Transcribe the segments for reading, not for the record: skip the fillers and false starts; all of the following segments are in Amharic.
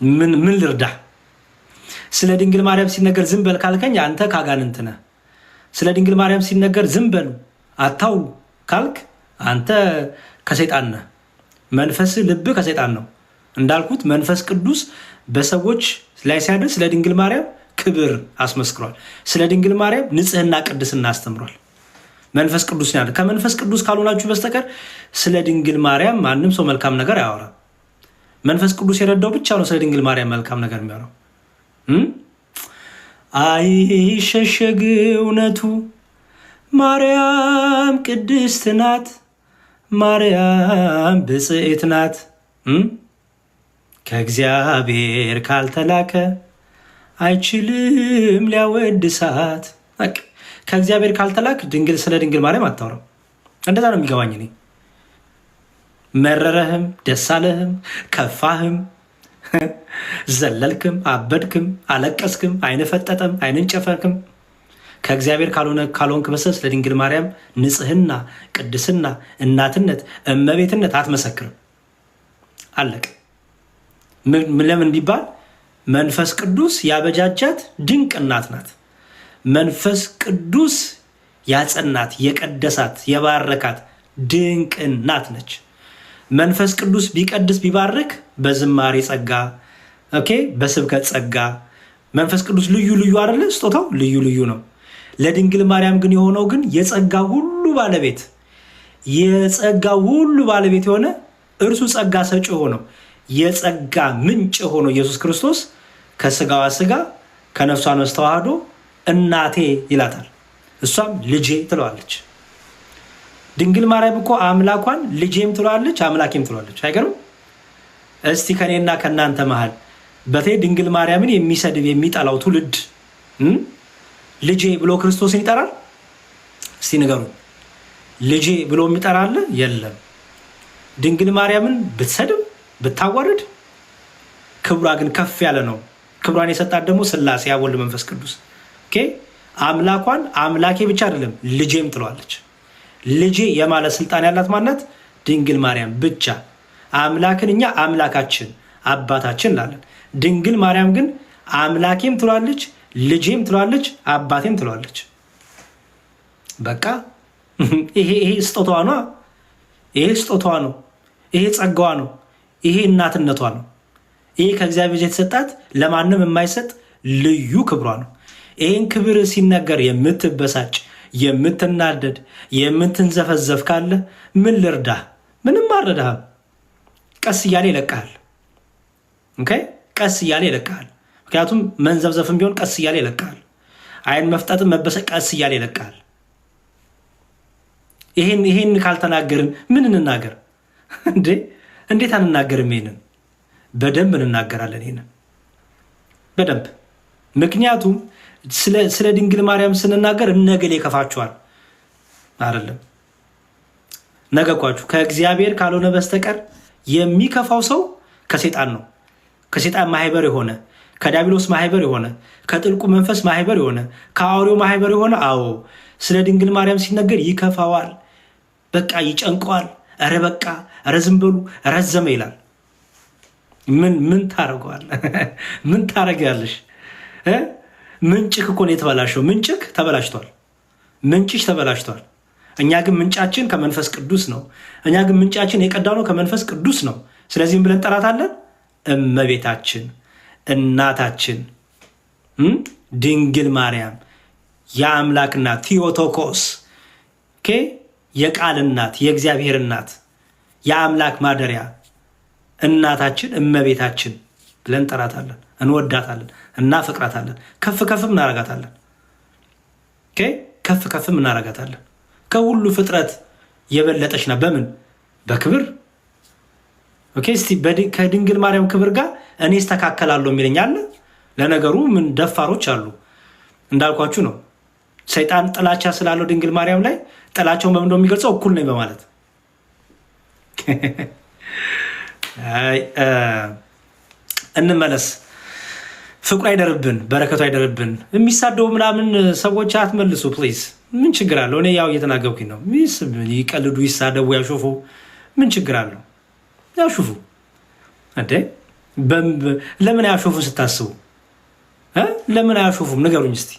ምን ልርዳ? ስለ ድንግል ማርያም ሲነገር ዝም በል ካልከኝ አንተ ካጋንንት ነህ። ስለ ድንግል ማርያም ሲነገር ዝም በሉ አታውሉ ካልክ አንተ ከሰይጣን ነህ። መንፈስ ልብ ከሰይጣን ነው። እንዳልኩት መንፈስ ቅዱስ በሰዎች ላይ ሲያድር ስለ ድንግል ማርያም ክብር አስመስክሯል። ስለ ድንግል ማርያም ንጽህና፣ ቅድስና አስተምሯል። መንፈስ ቅዱስ ያለ ከመንፈስ ቅዱስ ካልሆናችሁ በስተቀር ስለ ድንግል ማርያም ማንም ሰው መልካም ነገር አያወራም። መንፈስ ቅዱስ የረዳው ብቻ ነው ስለ ድንግል ማርያም መልካም ነገር የሚያወራው። አይሸሸግ እውነቱ ማርያም ቅድስት ናት፣ ማርያም ብፅዕት ናት። ከእግዚአብሔር ካልተላከ አይችልም ሊያወድሳት። ከእግዚአብሔር ካልተላክ ስለ ድንግል ማርያም አታወራም። እንደዛ ነው የሚገባኝ እኔ። መረረህም፣ ደስ አለህም፣ ከፋህም፣ ዘለልክም፣ አበድክም፣ አለቀስክም፣ አይነ ፈጠጠም፣ አይንን ጨፈርክም ከእግዚአብሔር ካልሆንክ በስተቀር ስለ ድንግል ማርያም ንጽህና፣ ቅድስና፣ እናትነት፣ እመቤትነት አትመሰክርም። አለቅ። ለምን ቢባል መንፈስ ቅዱስ ያበጃጃት ድንቅ እናት ናት። መንፈስ ቅዱስ ያጸናት፣ የቀደሳት፣ የባረካት ድንቅ እናት ነች። መንፈስ ቅዱስ ቢቀድስ ቢባርክ በዝማሬ ጸጋ፣ በስብከት ጸጋ መንፈስ ቅዱስ ልዩ ልዩ አይደለ? ስጦታው ልዩ ልዩ ነው። ለድንግል ማርያም ግን የሆነው ግን የጸጋ ሁሉ ባለቤት የሆነ እርሱ ጸጋ ሰጪ የሆነው የጸጋ ምንጭ የሆነው ኢየሱስ ክርስቶስ ከስጋዋ ስጋ ከነፍሷ ነፍስ ተዋህዶ እናቴ ይላታል። እሷም ልጄ ትለዋለች። ድንግል ማርያም እኮ አምላኳን ልጄም ትለዋለች፣ አምላኬም ትለዋለች። አይገርም? እስቲ ከኔና ከእናንተ መሃል በተለይ ድንግል ማርያምን የሚሰድብ የሚጠላው ትውልድ ልጄ ብሎ ክርስቶስን ይጠራል? እስቲ ንገሩኝ። ልጄ ብሎ የሚጠራ አለ? የለም። ድንግል ማርያምን ብትሰድብ ብታዋርድ ክብሯ ግን ከፍ ያለ ነው። ክብሯን የሰጣት ደግሞ ሥላሴ አብ ወልድ መንፈስ ቅዱስ። አምላኳን አምላኬ ብቻ አይደለም ልጄም ትለዋለች። ልጄ የማለት ስልጣን ያላት ማናት? ድንግል ማርያም ብቻ። አምላክን እኛ አምላካችን አባታችን ላለን፣ ድንግል ማርያም ግን አምላኬም ትለዋለች፣ ልጄም ትለዋለች፣ አባቴም ትለዋለች። በቃ ይሄ ስጦታዋ ነው። ይሄ ስጦታዋ ነው። ይሄ ጸጋዋ ነው። ይሄ እናትነቷ ነው። ይሄ ከእግዚአብሔር የተሰጣት ለማንም የማይሰጥ ልዩ ክብሯ ነው። ይህን ክብር ሲነገር የምትበሳጭ የምትናደድ የምትንዘፈዘፍ ካለ ምን ልርዳ? ምንም አልረዳህም። ቀስ እያለ ይለቃል። ቀስ እያለ ይለቃል። ምክንያቱም መንዘፍዘፍም ቢሆን ቀስ እያለ ይለቃል። አይን መፍጠጥም መበሰቅ ቀስ እያለ ይለቃል። ይሄን ካልተናገርን ምን እንናገር እንዴ? እንዴት አንናገርም? ይሄንን በደንብ እንናገራለን። ይሄንን በደንብ ምክንያቱም ስለ ድንግል ማርያም ስንናገር እነገሌ ይከፋችኋል አይደለም። ነገርኳችሁ። ከእግዚአብሔር ካልሆነ በስተቀር የሚከፋው ሰው ከሴጣን ነው። ከሴጣን ማህበር የሆነ ከዲያብሎስ ማህበር የሆነ ከጥልቁ መንፈስ ማህበር የሆነ ከአውሬው ማህበር የሆነ አዎ ስለ ድንግል ማርያም ሲነገር ይከፋዋል። በቃ ይጨንቀዋል። ኧረ በቃ ኧረ ዝም በሉ ረዘመ ይላል። ምን ታረገዋል? ምን ታረጊያለሽ? ምንጭክ እኮ ነው የተበላሸው። ምንጭክ ተበላሽቷል። ምንጭሽ ተበላሽቷል። እኛ ግን ምንጫችን ከመንፈስ ቅዱስ ነው። እኛ ግን ምንጫችን የቀዳነው ከመንፈስ ቅዱስ ነው። ስለዚህም ብለን ጠራታለን እመቤታችን፣ እናታችን፣ ድንግል ማርያም የአምላክ እናት፣ ቲዮቶኮስ የቃል እናት፣ የእግዚአብሔር እናት፣ የአምላክ ማደሪያ እናታችን እመቤታችን ብለን ጠራታለን። እንወዳታለን፣ እናፈቅራታለን፣ ከፍ ከፍም እናረጋታለን። ከፍ ከፍም እናረጋታለን። ከሁሉ ፍጥረት የበለጠች ና በምን በክብር እስቲ ከድንግል ማርያም ክብር ጋር እኔ እስተካከላለሁ የሚለኝ አለ? ለነገሩ ምን ደፋሮች አሉ። እንዳልኳችሁ ነው። ሰይጣን ጥላቻ ስላለው ድንግል ማርያም ላይ ጥላቻውን በምን ነው የሚገልጸው? እኩል ነኝ በማለት እንመለስ። ፍቅሩ አይደርብን፣ በረከቱ አይደርብን። የሚሳደቡ ምናምን ሰዎች አትመልሱ ፕሊዝ። ምን ችግር አለው? እኔ ያው እየተናገርኩኝ ነው። ይቀልዱ፣ ይሳደቡ፣ ያሾፉ ምን ችግር አለው? ያሹፉ እንዴ ለምን አያሾፉም ስታስቡ? ለምን አያሾፉም ንገሩኝ እስቲ።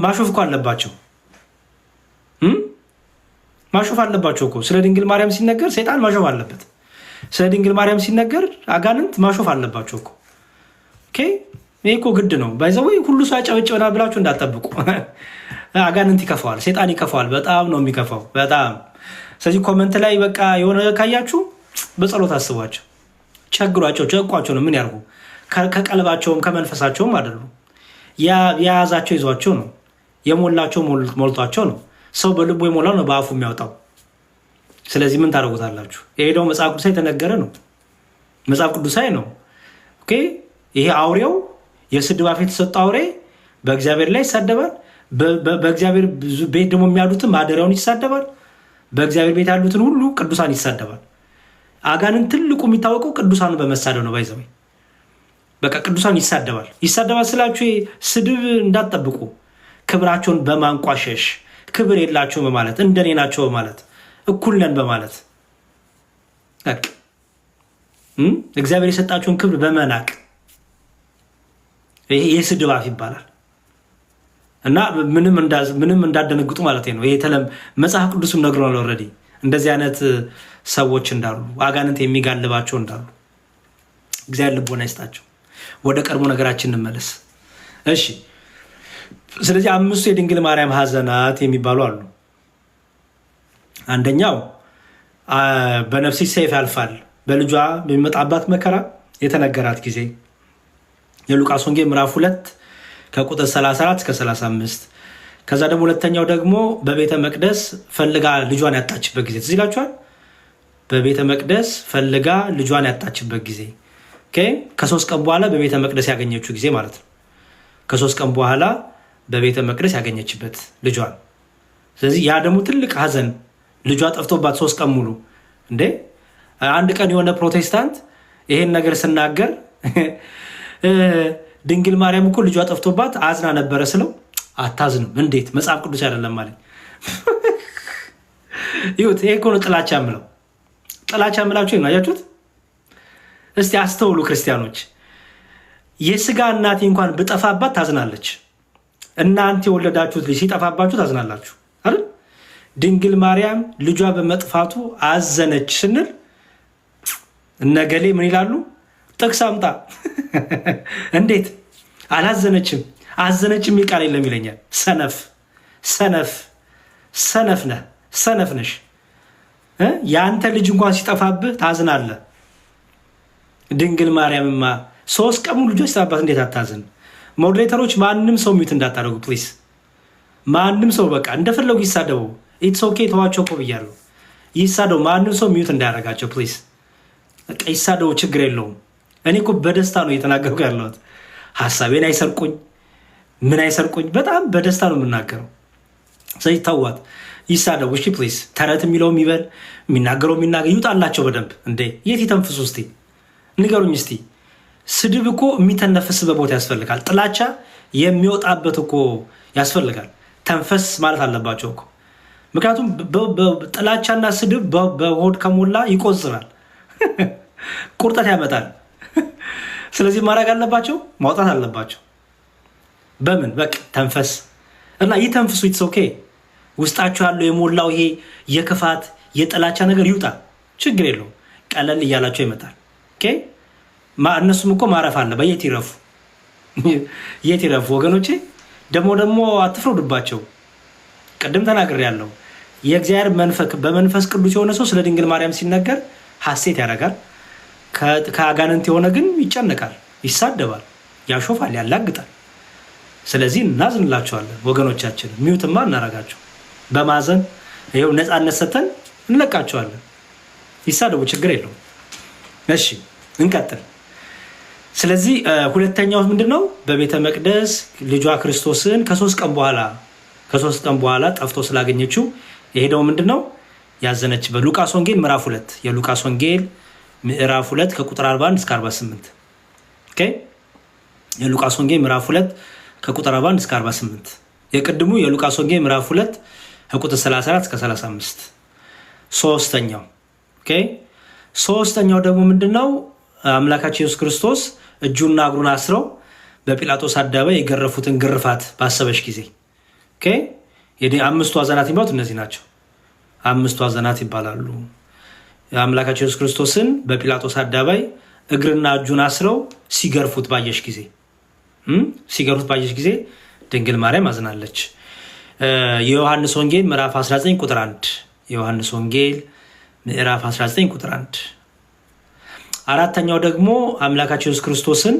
ማሾፍ እኮ አለባቸው። ማሾፍ አለባቸው እኮ። ስለ ድንግል ማርያም ሲነገር ሰይጣን ማሾፍ አለበት። ስለ ድንግል ማርያም ሲነገር አጋንንት ማሾፍ አለባቸው እኮ። ይህ እኮ ግድ ነው። ባይዘው ሁሉ ሰው ያጨበጭበናል ብላችሁ እንዳትጠብቁ። አጋንንት ይከፋዋል፣ ሰይጣን ይከፋዋል። በጣም ነው የሚከፋው፣ በጣም። ስለዚህ ኮመንት ላይ በቃ የሆነ ካያችሁ በጸሎት አስቧቸው። ቸግሯቸው ጨቋቸው ነው። ምን ያርጉ? ከቀልባቸውም ከመንፈሳቸውም አይደሉም። የያዛቸው ይዟቸው ነው። የሞላቸው ሞልቷቸው ነው። ሰው በልቡ የሞላው ነው በአፉ የሚያወጣው። ስለዚህ ምን ታደርጉታላችሁ? የሄደው መጽሐፍ ቅዱሳዊ የተነገረ ነው። መጽሐፍ ቅዱሳዊ ነው። ይሄ አውሬው የስድብ አፍ የተሰጠው አውሬ በእግዚአብሔር ላይ ይሳደባል። በእግዚአብሔር ቤት ደግሞ የሚያሉትን ማደሪያውን ይሳደባል። በእግዚአብሔር ቤት ያሉትን ሁሉ ቅዱሳን ይሳደባል። አጋንን ትልቁ የሚታወቀው ቅዱሳን በመሳደብ ነው። ባይዘው በቃ ቅዱሳን ይሳደባል። ይሳደባል ስላችሁ ስድብ እንዳትጠብቁ። ክብራቸውን በማንቋሸሽ ክብር የላቸው በማለት እንደኔ ናቸው በማለት እኩል ነን በማለት እግዚአብሔር የሰጣቸውን ክብር በመናቅ ይሄ የስድብ አፍ ይባላል። እና ምንም እንዳደነግጡ ማለት ነው። ይሄ መጽሐፍ ቅዱስም ነግሮናል ኦልሬዲ እንደዚህ አይነት ሰዎች እንዳሉ፣ አጋንንት የሚጋልባቸው እንዳሉ። እግዚአብሔር ልቦና ይስጣቸው። ወደ ቀድሞ ነገራችን እንመለስ። እሺ፣ ስለዚህ 5 የድንግል ማርያም ሐዘናት የሚባሉ አሉ። አንደኛው በነፍሲ ሰይፍ ያልፋል በልጇ በሚመጣባት መከራ የተነገራት ጊዜ የሉቃስ ወንጌል ምዕራፍ 2 ከቁጥር 34 እስከ 35። ከዛ ደግሞ ሁለተኛው ደግሞ በቤተ መቅደስ ፈልጋ ልጇን ያጣችበት ጊዜ ትዝ ይላችኋል። በቤተ መቅደስ ፈልጋ ልጇን ያጣችበት ጊዜ ከ3 ቀን በኋላ በቤተ መቅደስ ያገኘችው ጊዜ ማለት ነው። ከ3 ቀን በኋላ በቤተ መቅደስ ያገኘችበት ልጇን። ስለዚህ ያ ደግሞ ትልቅ ሐዘን፣ ልጇ ጠፍቶባት 3 ቀን ሙሉ። እንዴ አንድ ቀን የሆነ ፕሮቴስታንት ይሄን ነገር ስናገር ድንግል ማርያም እኮ ልጇ ጠፍቶባት አዝና ነበረ ስለው አታዝንም እንዴት መጽሐፍ ቅዱስ አይደለም ማለት ይሁት። ይሄ እኮ ነው ጥላቻ የምለው። ጥላቻ የምላችሁ ይናያችሁት። እስቲ አስተውሉ ክርስቲያኖች። የስጋ እናቴ እንኳን ብጠፋባት ታዝናለች። እናንተ የወለዳችሁት ልጅ ሲጠፋባችሁ ታዝናላችሁ አይደል? ድንግል ማርያም ልጇ በመጥፋቱ አዘነች ስንል እነገሌ ምን ይላሉ? ጥቅስ አምጣ። እንዴት አላዘነችም? አዘነችም የሚል ቃል የለም ይለኛል። ሰነፍ ሰነፍ ሰነፍ ነህ፣ ሰነፍ ነሽ። የአንተ ልጅ እንኳን ሲጠፋብህ ታዝናለህ። ድንግል ማርያምማ 3 ቀን ሙሉ ልጇ ሲጠፋባት እንዴት አታዝን? ሞዴሬተሮች ማንም ሰው ሚዩት እንዳታደርጉ ፕሊስ። ማንም ሰው በቃ እንደፈለጉ ይሳደቡ። ኢትስ ኦኬ ተዋቸው እኮ ብያለሁ። ይሳደቡ። ማንም ሰው ሚዩት እንዳያደርጋቸው ፕሊስ። በቃ ይሳደቡ፣ ችግር የለውም። እኔ እኮ በደስታ ነው እየተናገርኩ ያለሁት። ሀሳቤን አይሰርቁኝ፣ ምን አይሰርቁኝ። በጣም በደስታ ነው የምናገረው። ስለዚህ ተዋት፣ ይሳደቡ እሺ ፕሊስ። ተረት የሚለው የሚበል የሚናገረው የሚናገር ይውጣላቸው በደንብ። እንዴ የት ይተንፍሱ እስቲ ንገሩኝ እስቲ። ስድብ እኮ የሚተነፍስበት ቦታ ያስፈልጋል። ጥላቻ የሚወጣበት እኮ ያስፈልጋል። ተንፈስ ማለት አለባቸው እኮ። ምክንያቱም ጥላቻና ስድብ በሆድ ከሞላ ይቆዝራል፣ ቁርጠት ያመጣል። ስለዚህ ማድረግ አለባቸው፣ ማውጣት አለባቸው። በምን በቃ ተንፈስ እና ይተንፍሱ። ኢትስ ኦኬ። ውስጣቸው ያለው የሞላው ይሄ የክፋት የጥላቻ ነገር ይውጣ፣ ችግር የለውም። ቀለል እያላቸው ይመጣል። እነሱም እኮ ማረፍ አለ። የት ይረፉ? የት ይረፉ ወገኖቼ? ደግሞ አትፍረዱባቸው። ቅድም ተናግሬያለሁ። የእግዚአብሔር በመንፈስ ቅዱስ የሆነ ሰው ስለ ድንግል ማርያም ሲነገር ሐሴት ያደርጋል። ከአጋንንት የሆነ ግን ይጨነቃል፣ ይሳደባል፣ ያሾፋል፣ ያላግጣል። ስለዚህ እናዝንላቸዋለን ወገኖቻችን። ሚዩትማ እናረጋቸው። በማዘን ይኸው ነፃነት ሰተን እንለቃቸዋለን። ይሳደቡ፣ ችግር የለውም። እሺ እንቀጥል። ስለዚህ ሁለተኛው ምንድነው? በቤተ መቅደስ ልጇ ክርስቶስን ከ3 ቀን በኋላ ጠፍቶ ስላገኘችው የሄደው ምንድነው? ያዘነችበት። ሉቃስ ወንጌል ምዕራፍ 2 የሉቃስ ወንጌል ምዕራፍ 2 ከቁጥር 41 እስከ 48 የሉቃስ ወንጌል ምዕራፍ 2 ከቁጥር 41 እስከ 48 የቅድሙ የሉቃስ ወንጌል ምዕራፍ 2 ከቁጥር 34 እስከ 35 ሶስተኛው ደግሞ ምንድነው? አምላካችን ኢየሱስ ክርስቶስ እጁና እግሩን አስረው በጲላጦስ አደባባይ የገረፉትን ግርፋት ባሰበች ጊዜ ኦኬ አምስቱ ሐዘናት የሚባሉት እነዚህ ናቸው። አምስቱ ሐዘናት ይባላሉ። አምላካችን ኢየሱስ ክርስቶስን በጲላጦስ አደባባይ እግርና እጁን አስረው ሲገርፉት ባየች ጊዜ ድንግል ማርያም አዝናለች። የዮሐንስ ወንጌል ምዕራፍ 19 ቁጥር 1 የዮሐንስ ወንጌል ምዕራፍ 19 ቁጥር 1። አራተኛው ደግሞ አምላካችን ኢየሱስ ክርስቶስን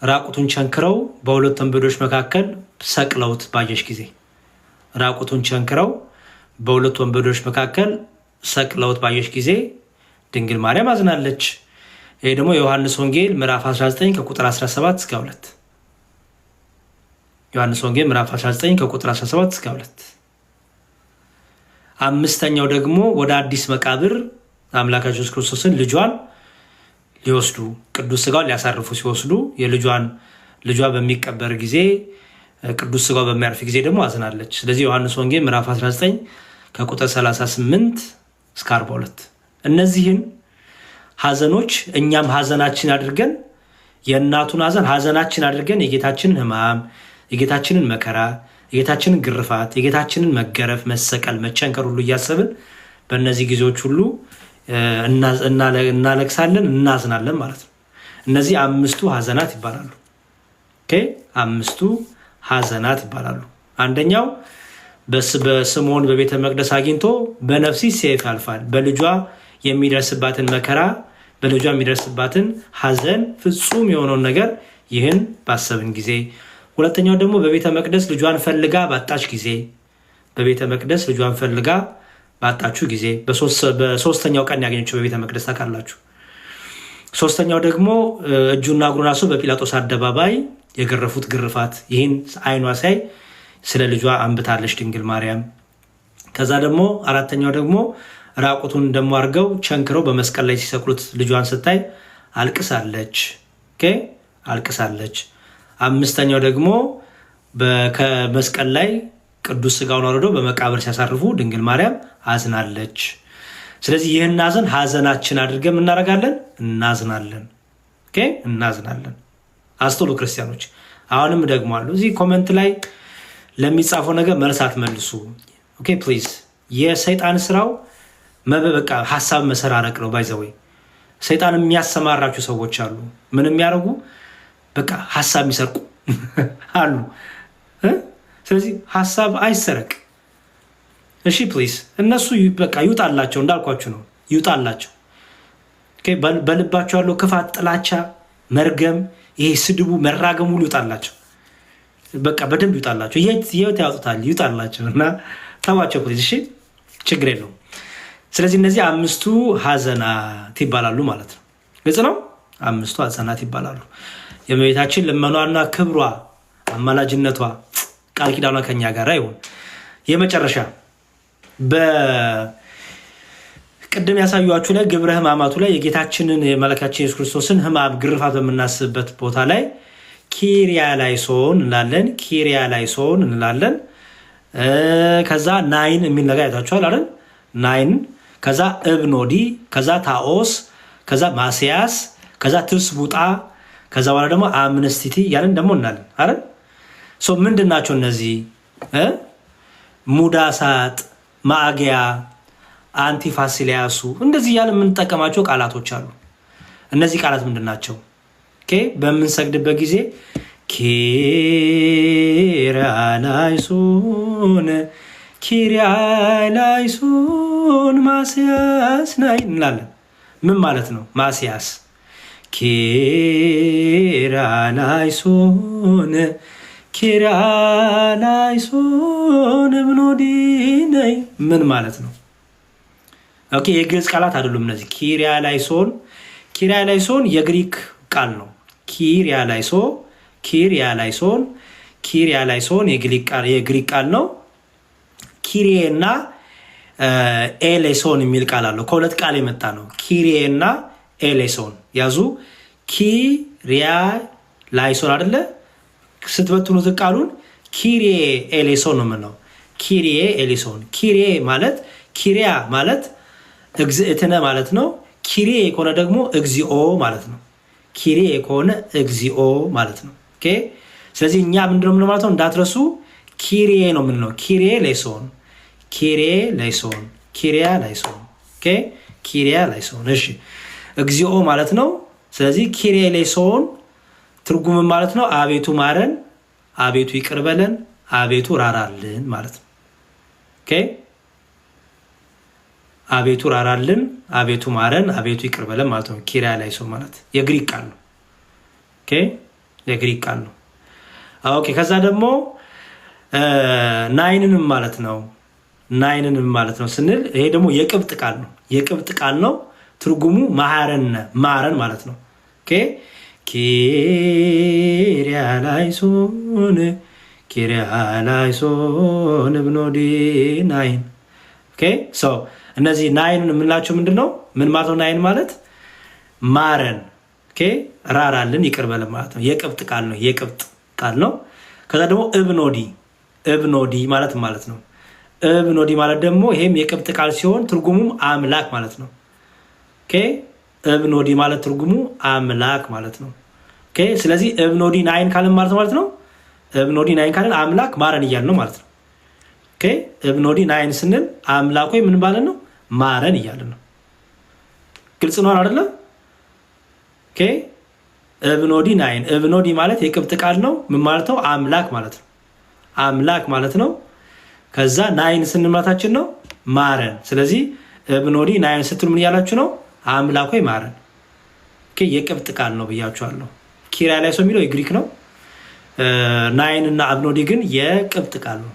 ራቁቱን ቸንክረው በሁለት ወንበዶች መካከል ሰቅለውት ባየች ጊዜ ራቁቱን ቸንክረው በሁለት ወንበዶች መካከል ሰቅለውት ባየች ጊዜ ድንግል ማርያም አዝናለች። ይሄ ደግሞ የዮሐንስ ወንጌል ምዕራፍ 19 ከቁጥር 17 እስከ 2 ዮሐንስ ወንጌል ምዕራፍ 19 ከቁጥር 17 እስከ 2። አምስተኛው ደግሞ ወደ አዲስ መቃብር አምላካችን ኢየሱስ ክርስቶስን ልጇን ሊወስዱ ቅዱስ ሥጋውን ሊያሳርፉ ሲወስዱ ልጇ በሚቀበር ጊዜ ቅዱስ ሥጋው በሚያርፍ ጊዜ ደግሞ አዝናለች። ስለዚህ ዮሐንስ ወንጌል ምዕራፍ 19 ከቁጥር 38 እስከ 42 እነዚህን ሐዘኖች እኛም ሐዘናችን አድርገን የእናቱን ሐዘናችን አድርገን የጌታችንን ሕማም፣ የጌታችንን መከራ፣ የጌታችንን ግርፋት፣ የጌታችንን መገረፍ፣ መሰቀል፣ መቸንከር ሁሉ እያሰብን በእነዚህ ጊዜዎች ሁሉ እናለቅሳለን፣ እናዝናለን ማለት ነው። እነዚህ አምስቱ ሐዘናት ይባላሉ። አምስቱ ሐዘናት ይባላሉ። አንደኛው በስምዖን በቤተ መቅደስ አግኝቶ በነፍሲት ሰይፍ ያልፋል። በልጇ የሚደርስባትን መከራ፣ በልጇ የሚደርስባትን ሐዘን ፍጹም የሆነውን ነገር ይህን ባሰብን ጊዜ። ሁለተኛው ደግሞ በቤተ መቅደስ ልጇን ፈልጋ ባጣች ጊዜ ባጣችሁ ጊዜ በሶስተኛው ቀን ያገኘችው በቤተ መቅደስ ታውቃላችሁ። ሶስተኛው ደግሞ እጁና እግሩን አስረው በጲላጦስ አደባባይ የገረፉት ግርፋት፣ ይህን አይኗ ሳይ ስለ ልጇ አንብታለች ድንግል ማርያም። ከዛ ደግሞ አራተኛው ደግሞ ራቁቱን ደሞ አድርገው ቸንክረው በመስቀል ላይ ሲሰቅሉት ልጇን ስታይ አልቅሳለች። አምስተኛው ደግሞ ከመስቀል ላይ ቅዱስ ሥጋውን አውርደው በመቃብር ሲያሳርፉ ድንግል ማርያም አዝናለች። ስለዚህ ይህን ሐዘናችን አድርገን እናደርጋለን፣ እናዝናለን። አስተውሉ ክርስቲያኖች። አሁንም ደግሞ አሉ እዚህ ኮመንት ላይ ለሚጻፈው ነገር መልስ አትመልሱ። ኦኬ ፕሊዝ። የሰይጣን ስራው በቃ ሐሳብ መሰራረቅ ነው። ባይዘወይ ሰይጣን የሚያሰማራችሁ ሰዎች አሉ። ምን የሚያደርጉ በቃ ሐሳብ የሚሰርቁ አሉ። ስለዚህ ሐሳብ አይሰረቅ። እሺ ፕሊዝ። እነሱ በቃ ይውጣላቸው፣ እንዳልኳችሁ ነው፣ ይውጣላቸው። በልባቸው ያለው ክፋት፣ ጥላቻ፣ መርገም፣ ይሄ ስድቡ፣ መራገም ሁሉ ይውጣላቸው። በቃ በደንብ ይውጣላቸው። የት ያውጡታል? ይውጣላቸው እና ተዋቸው ፕሊዝ። እሺ ችግር የለውም። ስለዚህ እነዚህ አምስቱ ሐዘናት ይባላሉ ማለት ነው። ግልጽ ነው። አምስቱ ሐዘናት ይባላሉ። የእመቤታችን ልመኗና ክብሯ፣ አማላጅነቷ፣ ቃል ኪዳኗ ከኛ ጋር ይሁን። የመጨረሻ በቅድም ያሳዩአችሁ ላይ ግብረ ሕማማቱ ላይ የጌታችንን የመለካችን ኢየሱስ ክርስቶስን ሕማም ግርፋት በምናስብበት ቦታ ላይ ኪርያላይሶን እንላለን። ከዛ ናይን የሚል ነገር አይታችኋል አይደል? ናይን፣ ከዛ እብኖዲ፣ ከዛ ታኦስ፣ ከዛ ማስያስ፣ ከዛ ትስቡጣ፣ ከዛ በኋላ ደግሞ አምነስቲቲ ያለን ደግሞ እናለን አይደል? ምንድን ናቸው እነዚህ? ሙዳሳጥ፣ ማአጊያ፣ አንቲፋሲሊያሱ እንደዚህ እያለ የምንጠቀማቸው ቃላቶች አሉ። እነዚህ ቃላት ምንድን ናቸው? በምንሰግድበት ጊዜ ኪርያላይሶን ማስያስ ናይ እንላለን። ምን ማለት ነው? ማስያስ ኪርያላይሶን እብኖዲ ናይ ምን ማለት ነው? ኦኬ የግዕዝ ቃላት አይደሉም እነዚህ። ኪርያላይሶን የግሪክ ቃል ነው። ኪርያላይሶን የግሪክ ቃል ነው። ኪሪዬ እና ኤሌሶን የሚል ቃል አለው። ከሁለት ቃል የመጣ ነው። ኪሪዬ እና ኤሌሶን ያዙ። ኪርያላይሶን አይደለ? ስትበትኑት ቃሉን ኪሪዬ ኤሌሶን ነው የምንለው። ኪሪዬ ኤሌሶን። ኪሪያ ማለት እግዝእትነ ማለት ነው። ኪሪዬ ከሆነ ደግሞ እግዚኦ ማለት ነው። ኪሪዬ ከሆነ እግዚኦ ማለት ነው። ኦኬ። ስለዚህ እኛ ምንድነው የምንለው ማለት ነው? እንዳትረሱ ኪሪዬ ነው የምንለው። ኪሪዬ ላይሶን፣ ኪሪዬ ላይሶን፣ ኪሪያ ላይሶን። ኦኬ። ኪሪያ ላይሶን። እሺ፣ እግዚኦ ማለት ነው። ስለዚህ ኪሪዬ ላይሶን ትርጉም ማለት ነው አቤቱ ማረን፣ አቤቱ ይቅር በለን፣ አቤቱ ራራልን ማለት ነው። ኦኬ። አቤቱ ራራልን፣ አቤቱ ማረን፣ አቤቱ ይቅር በለን ማለት ነው። ኪሪያ ላይሶን ማለት የግሪክ ቃል ነው። ኦኬ። የግሪክ ቃል ነው። ኦኬ። ከዛ ደግሞ ናይንንም ማለት ነው። ናይንንም ማለት ነው ስንል ይሄ ደግሞ የቅብጥ ቃል ነው። የቅብጥ ቃል ነው። ትርጉሙ ማረን፣ ማረን ማለት ነው። ኦኬ። ኪሪያ ላይሶን፣ ኪሪያ ላይሶን ብኖዲ ናይን። ኦኬ። ሶ እነዚህ ናይንን የምንላቸው ምንድን ነው? ምን ማለት ነው? ናይን ማለት ማረን፣ ኦኬ፣ ራራልን፣ ይቅር በለን ማለት ነው። የቅብጥ ቃል ነው። የቅብጥ ቃል ነው። ከዛ ደግሞ እብኖዲ፣ እብኖዲ ማለት ነው። እብኖዲ ማለት ደግሞ ይሄም የቅብጥ ቃል ሲሆን ትርጉሙም አምላክ ማለት ነው። ኦኬ። እብኖዲ ማለት ትርጉሙ አምላክ ማለት ነው። ኦኬ። ስለዚህ እብኖዲ ናይን ካልን ማለት ነው። እብኖዲ ናይን ካልን አምላክ ማረን እያልን ነው ማለት ነው። ኦኬ። እብኖዲ ናይን ስንል አምላክ ወይ ምን ማለት ነው? ማረን እያልን ነው። ግልጽ ነው አይደለ? ኦኬ። እብኖዲ ናይን፣ እብኖዲ ማለት የቅብጥ ቃል ነው። ምን ማለት ነው? አምላክ ማለት ነው። አምላክ ማለት ነው። ከዛ ናይን ስንማታችን ነው ማረን። ስለዚህ እብኖዲ ናይን ስትሉ ምን እያላችሁ ነው? አምላክ ወይ ማረን። ኦኬ። የቅብጥ ቃል ነው ብያችኋለሁ። ኪሪያ ላይሶን የሚለው የግሪክ ነው። ናይን እና አብኖዲ ግን የቅብጥ ቃል ነው።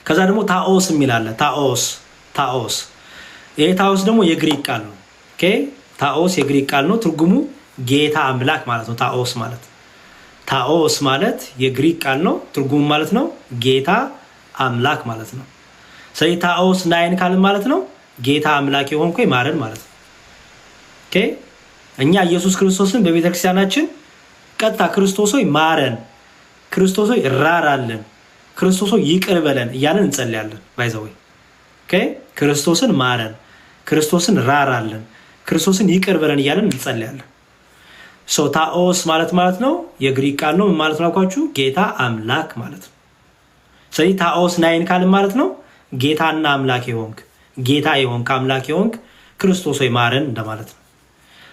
ከዛ ደግሞ ታኦስ የሚላለ ታኦስ፣ ታኦስ። ይሄ ታኦስ ደግሞ የግሪክ ቃል ነው። ኦኬ። ታኦስ የግሪክ ቃል ነው። ትርጉሙ ጌታ አምላክ ማለት ነው። ታኦስ ማለት ታኦስ ማለት የግሪክ ቃል ነው። ትርጉሙ ማለት ነው ጌታ አምላክ ማለት ነው። ስለዚህ ታኦስ ናይን ካልን ማለት ነው ጌታ አምላክ የሆንኩ ማረን ማለት ነው። ኦኬ። እኛ ኢየሱስ ክርስቶስን በቤተክርስቲያናችን ቀጥታ ክርስቶስ ሆይ ማረን፣ ክርስቶስ ሆይ ራራልን፣ ክርስቶስ ሆይ ይቅር በለን እያለን እንጸልያለን። ባይዘወይ ኦኬ። ክርስቶስን ማረን፣ ክርስቶስን ራራልን፣ ክርስቶስን ይቅር በለን እያለን እንጸልያለን። ሶ ታኦስ ማለት ነው የግሪክ ቃል ነው። ማለት ነው አልኳችሁ ጌታ አምላክ ማለት ነው። ስለዚህ ታኦስ ናይን ካልን ማለት ነው ጌታና አምላክ የሆንክ፣ ጌታ የሆንክ፣ አምላክ የሆንክ ክርስቶስ ሆይ ማረን እንደማለት ነው።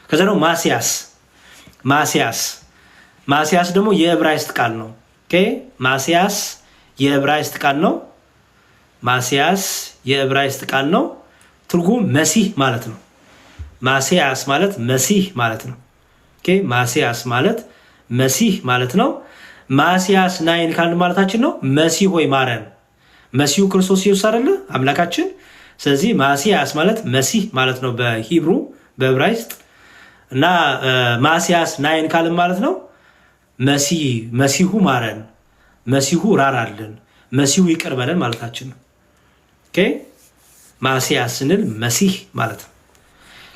ከዛ ደግሞ ማሲያስ፣ ማሲያስ፣ ማሲያስ ደግሞ የዕብራይስጥ ቃል ነው። ኦኬ። ማሲያስ የዕብራይስጥ ቃል ነው። ማሲያስ የዕብራይስጥ ቃል ነው። ትርጉም መሲህ ማለት ነው። ማሲያስ ማለት መሲህ ማለት ነው። ኦኬ። ማሲያስ ማለት መሲህ ማለት ነው። ማሲያስ ናይን ካልን ማለታችን ነው መሲህ ሆይ ማረን። መሲሁ ክርስቶስ ኢየሱስ አይደለ አምላካችን። ስለዚህ ማሲያስ ማለት መሲህ ማለት ነው በሂብሩ በዕብራይስጥ። እና ማሲያስ ናይን ካልን ማለት ነው መሲሁ ማረን፣ መሲሁ ራራልን፣ መሲሁ ይቅር በለን ማለታችን ነው። ኦኬ። ማሲያስ ስንል መሲህ ማለት ነው።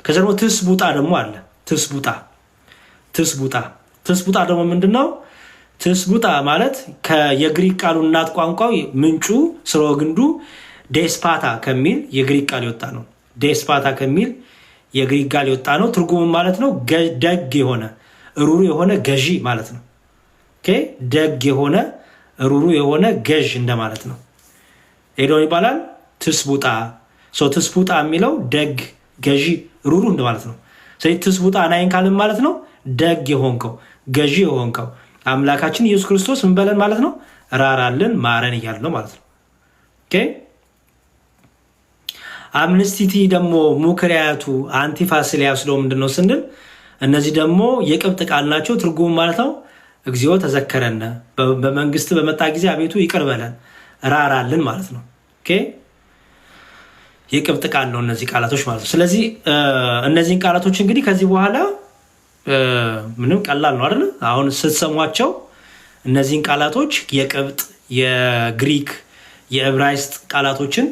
ከዛ ደግሞ ትስቡጣ ደግሞ አለ። ትስቡጣ፣ ትስቡጣ፣ ትስቡጣ ደግሞ ምንድነው? ትስቡጣ ማለት የግሪክ ቃሉ እናት ቋንቋው ምንጩ ስርወ ግንዱ ዴስፓታ ከሚል የግሪክ ቃል የወጣ ነው። ዴስፓታ ከሚል የግሪክ ቃል የወጣ ነው። ትርጉሙ ማለት ነው ደግ የሆነ ሩሩ የሆነ ገዢ ማለት ነው። ኦኬ። ደግ የሆነ ሩሩ የሆነ ገዥ እንደማለት ነው። ኤዶን ይባላል ትስቡጣ። ትስቡጣ የሚለው ደግ፣ ገዢ፣ ሩሩ እንደማለት ነው። ስለዚህ ትስቡጣ ናይን ካልን ማለት ነው ደግ የሆንከው፣ ገዢ የሆንከው አምላካችን ኢየሱስ ክርስቶስ ምን በለን ማለት ነው? ራራልን፣ ማረን እያልን ነው ማለት ነው። ኦኬ። አምነስቲቲ ደግሞ ሙክሪያቱ አንቲፋሲሊያስ ደግሞ ምንድነው ስንል እነዚህ ደግሞ የቅብጥ ቃል ናቸው። ትርጉሙ ማለት ነው እግዚኦ ተዘከረነ፣ በመንግስት በመጣ ጊዜ አቤቱ ይቅር በለን፣ ራራልን ማለት ነው። ኦኬ። የቅብጥ ቃል ነው እነዚህ ቃላቶች ማለት ነው። ስለዚህ እነዚህን ቃላቶች እንግዲህ ከዚህ በኋላ ምንም ቀላል ነው አይደል? አሁን ስትሰሟቸው እነዚህን ቃላቶች የቅብጥ፣ የግሪክ፣ የዕብራይስጥ ቃላቶችን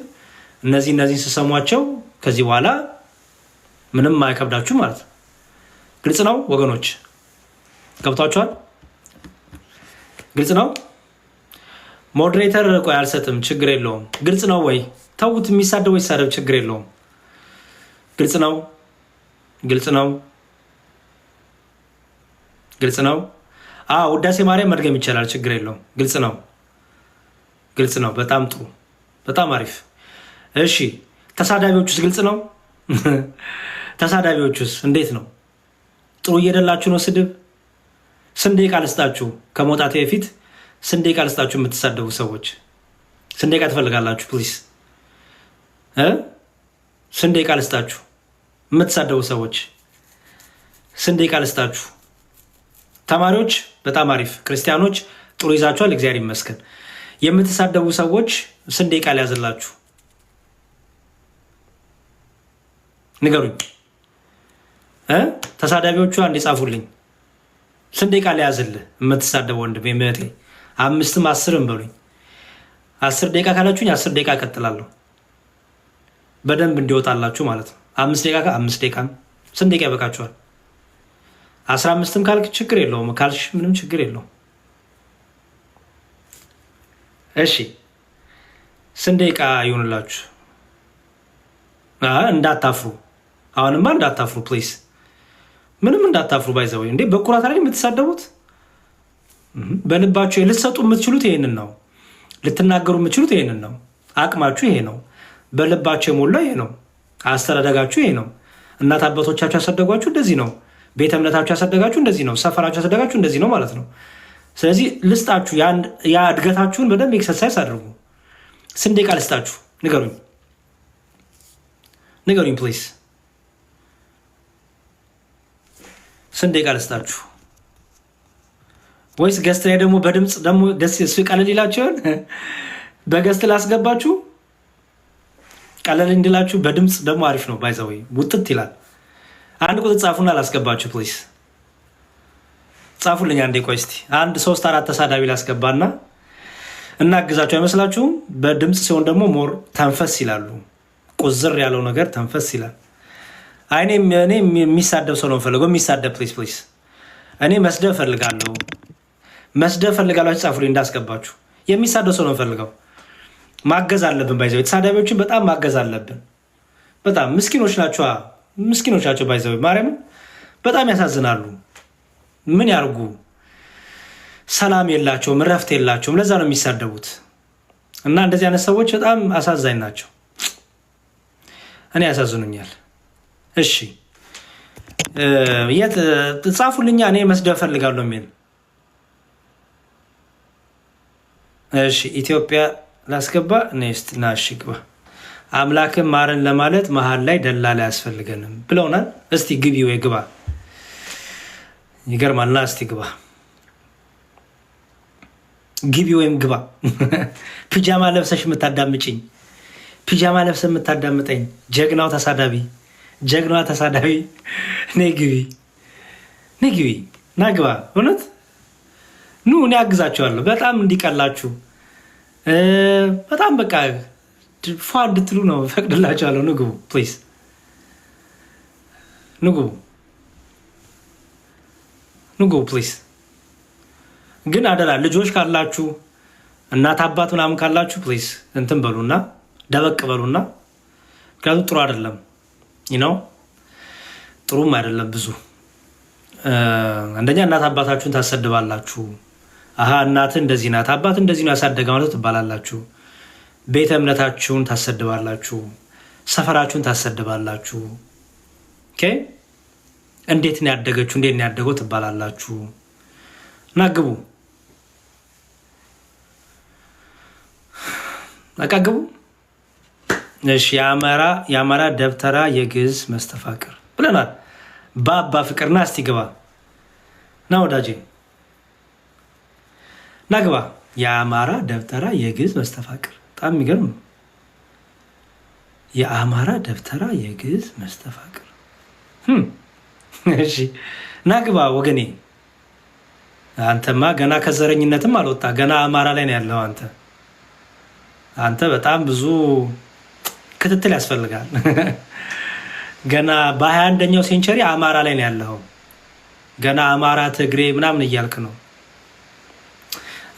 እነዚህን ስትሰሟቸው ከዚህ በኋላ ምንም አይከብዳችሁ ማለት ነው። ግልጽ ነው ወገኖች? ገብቷችኋል? ግልጽ ነው? ሞዴሬተር ቆይ አልሰጥም፣ ችግር የለውም። ግልጽ ነው ወይ? ተውት፣ የሚሳደው ይሳደብ፣ ችግር የለውም። ግልጽ ነው? ግልጽ ነው። ግልጽ ነው። ውዳሴ ማርያም መድገም ይቻላል፣ ችግር የለውም። ግልጽ ነው። ግልጽ ነው። በጣም ጥሩ፣ በጣም አሪፍ። እሺ ተሳዳቢዎቹስ ግልጽ ነው? ተሳዳቢዎቹስ እንዴት ነው? ጥሩ እየደላችሁ ነው? ስድብ ስንት ደቂቃ ልስጣችሁ? ከመውጣቴ በፊት ስንት ደቂቃ ልስጣችሁ? የምትሳደቡ ሰዎች ስንት ደቂቃ ትፈልጋላችሁ? ፕሊዝ ስንት ደቂቃ ልስጣችሁ? የምትሳደቡ ሰዎች ስንት ደቂቃ ልስጣችሁ? ተማሪዎች በጣም አሪፍ፣ ክርስቲያኖች ጥሩ ይዛችኋል፣ እግዚአብሔር ይመስገን። የምትሳደቡ ሰዎች ስንት ደቂቃ ሊያዝላችሁ ንገሩኝ። ተሳዳቢዎቹ አንድ ጻፉልኝ። ስንት ደቂቃ ሊያዝልህ የምትሳደብ ወንድሜ እህቴ? 5ም 10ም በሉኝ። 10 ደቂቃ ካላችሁኝ 10 ደቂቃ እቀጥላለሁ፣ በደንብ እንዲወጣላችሁ ማለት ነው። 5 ደቂቃ 5 ደቂቃ ስንት ደቂቃ ይበቃችኋል? 15ም ካልክ ችግር የለውም፣ ካልሽ ምንም ችግር የለውም። እሺ ስንት ደቂቃ ይሆንላችሁ? እንዳታፍሩ፣ አሁንማ እንዳታፍሩ ፕሊዝ፣ ምንም እንዳታፍሩ። ባይዘው እንዴ በኩራት ላይ የምትሳደቡት በልባችሁ ልትሰጡ የምትችሉት ይሄንን ነው። ልትናገሩ የምትችሉት ይሄንን ነው። አቅማችሁ ይሄ ነው። በልባችሁ የሞላ ይሄ ነው። አስተዳደጋችሁ ይሄ ነው። እናት አባቶቻችሁ ያሳደጓችሁ እንደዚህ ነው። ቤተ እምነታችሁ ያሳደጋችሁ እንደዚህ ነው። ሰፈራችሁ ያሳደጋችሁ እንደዚህ ነው ማለት ነው። ስለዚህ ልስጣችሁ፣ ያ እድገታችሁን በደንብ ኤክሰርሳይዝ አድርጉ። ስንት ደቂቃ ልስጣችሁ? ንገሩኝ፣ ንገሩኝ ፕሊዝ። ስንት ደቂቃ ልስጣችሁ? ወይስ ገስት ላይ ደግሞ በድምፅ ደግሞ ደስ እሱ ቀለል ይላችኋል? በገስት ላስገባችሁ ቀለል እንዲላችሁ በድምፅ ደግሞ አሪፍ ነው። ባይዘወይ ውጥት ይላል። አንድ ቁጥር ጻፉና ላስገባችሁ ፕሊዝ። ጻፉልኝ አንዴ። ቆይ እስቲ 1 3 4 ተሳዳቢ ላስገባና እናግዛችሁ። አይመስላችሁም? በድምፅ ሲሆን ደግሞ ሞር ተንፈስ ይላሉ። ቁዝር ያለው ነገር ተንፈስ ይላል። እኔ የሚሳደብ ሰው ነው ፈልገው። የሚሳደብ ፕሊዝ ፕሊዝ። እኔ መስደብ ፈልጋለሁ፣ መስደብ ፈልጋለሁ። ጻፉልኝ እንዳስገባችሁ። የሚሳደብ ሰው ነው ፈልገው። ማገዝ አለብን። ባይዘው ተሳዳቢዎችን በጣም ማገዝ አለብን። በጣም ምስኪኖች ናቸው፣ ምስኪኖች ናቸው። ባይዘው ማርያምን በጣም ያሳዝናሉ። ምን ያርጉ? ሰላም የላቸውም፣ እረፍት የላቸውም። ለዛ ነው የሚሳደቡት። እና እንደዚህ አይነት ሰዎች በጣም አሳዛኝ ናቸው። እኔ ያሳዝኑኛል። እሺ የት ጻፉልኛ። እኔ መስደብ ፈልጋለሁ የሚል እሺ። ኢትዮጵያ ላስገባ ኔስት ናሽ ግባ። አምላክም ማረን ለማለት መሀል ላይ ደላላ አያስፈልገንም ብለውናል። እስቲ ግቢ ወይ ግባ። ይገርማልና እስቲ ግባ፣ ግቢ ወይም ግባ። ፒጃማ ለብሰሽ የምታዳምጭኝ፣ ፒጃማ ለብሰ የምታዳምጠኝ ጀግናው ተሳዳቢ፣ ጀግናዋ ተሳዳቢ፣ ነይ ግቢ፣ ነይ ግቢ፣ ና ግባ። እውነት ኑ፣ እኔ አግዛችኋለሁ በጣም እንዲቀላችሁ፣ በጣም በቃ ፏ እንድትሉ ነው ፈቅድላችኋለሁ። ኑ ግቡ ፕሊዝ፣ ኑ ግቡ፣ ኑ ግቡ ፕሊዝ። ግን አደራ ልጆች ካላችሁ እናት አባት ምናምን ካላችሁ ፕሊዝ እንትን በሉና ደበቅ በሉና፣ ምክንያቱም ጥሩ አይደለም ነው፣ ጥሩም አይደለም። ብዙ አንደኛ እናት አባታችሁን ታሰድባላችሁ። እናት እንደዚህ ናት፣ አባት እንደዚህ ነው ያሳደገ ማለት ትባላላችሁ። ቤተ እምነታችሁን ታሰድባላችሁ፣ ሰፈራችሁን ታሰድባላችሁ። ኦኬ እንዴት ነው ያደገችሁ፣ እንዴት ነው ያደገው ትባላላችሁ። እና ግቡ፣ በቃ ግቡ። እሺ የአማራ ደብተራ የግዕዝ መስተፋቅር ብለናል። በአባ ፍቅርና እስቲ ግባ ና ወዳጄ ና ግባ። የአማራ ደብተራ የግዕዝ መስተፋቅር በጣም የሚገርም ነው። የአማራ ደብተራ የግዕዝ መስተፋቅር እሺ ና ግባ ወገኔ። አንተማ ገና ከዘረኝነትም አልወጣ፣ ገና አማራ ላይ ነው ያለው። አንተ በጣም ብዙ ክትትል ያስፈልጋል። ገና በ21ኛው ሴንቸሪ አማራ ላይ ነው ያለው። ገና አማራ ትግሬ ምናምን እያልክ ነው።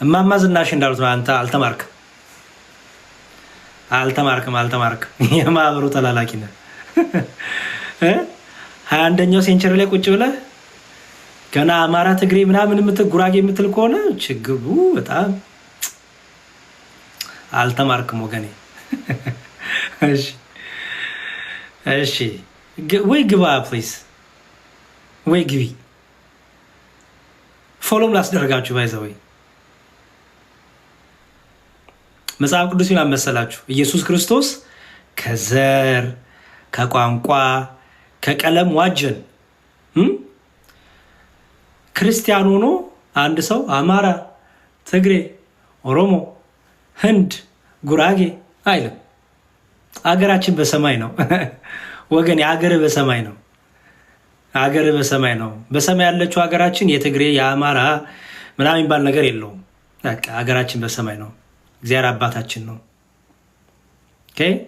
እማማ ዝናሽ እንዳሉት ነው። አንተ አልተማርክም። የማህበሩ ተላላኪ ነህ። 21ኛው ሴንቸሪ ላይ ቁጭ ብለህ ገና አማራ ትግሬ ምናምን ጉራጌ የምትል ከሆነ ችግሩ በጣም አልተማርክም ወገኔ። እሺ ወይ ግባ ፕሊዝ፣ ወይ ግቢ። ፎሎም ላስደረጋችሁ ባይዘወይ መጽሐፍ ቅዱስ ይላል መሰላችሁ ኢየሱስ ክርስቶስ ከዘር ከቋንቋ ከቀለም ዋጀን። ክርስቲያን ሆኖ አንድ ሰው አማራ፣ ትግሬ፣ ኦሮሞ፣ ህንድ፣ ጉራጌ አይልም። አገራችን በሰማይ ነው ወገን፣ አገር በሰማይ ነው። አገር በሰማይ ነው። በሰማይ ያለችው ሀገራችን የትግሬ የአማራ ምናምን የሚባል ነገር የለውም። በቃ ሀገራችን በሰማይ ነው። እግዚአብሔር አባታችን ነው።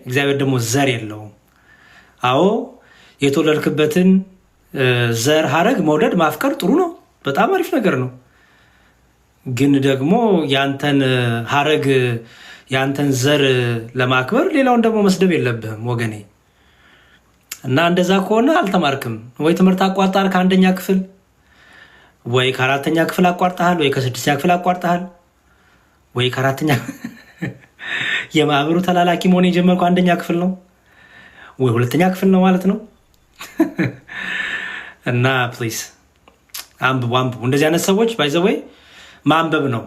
እግዚአብሔር ደግሞ ዘር የለውም። አዎ የተወለድክበትን ዘር ሀረግ መውደድ ማፍቀር ጥሩ ነው፣ በጣም አሪፍ ነገር ነው። ግን ደግሞ ያንተን ሀረግ ያንተን ዘር ለማክበር ሌላውን ደግሞ መስደብ የለብህም ወገኔ። እና እንደዛ ከሆነ አልተማርክም። ወይ ትምህርት አቋርጠሃል ከ1ኛ ክፍል፣ ወይ ከ4ኛ ክፍል አቋርጠሃል፣ ወይ ከ6ኛ ክፍል አቋርጠሃል፣ ወይ ከ4ኛ የማህበሩ ተላላኪ መሆን የጀመርኩ 1ኛ ክፍል ነው ወይ 2ኛ ክፍል ነው ማለት ነው። እና ፕሊዝ አንብቡ። እንደዚህ አይነት ሰዎች ባይዘወይ ማንበብ ነው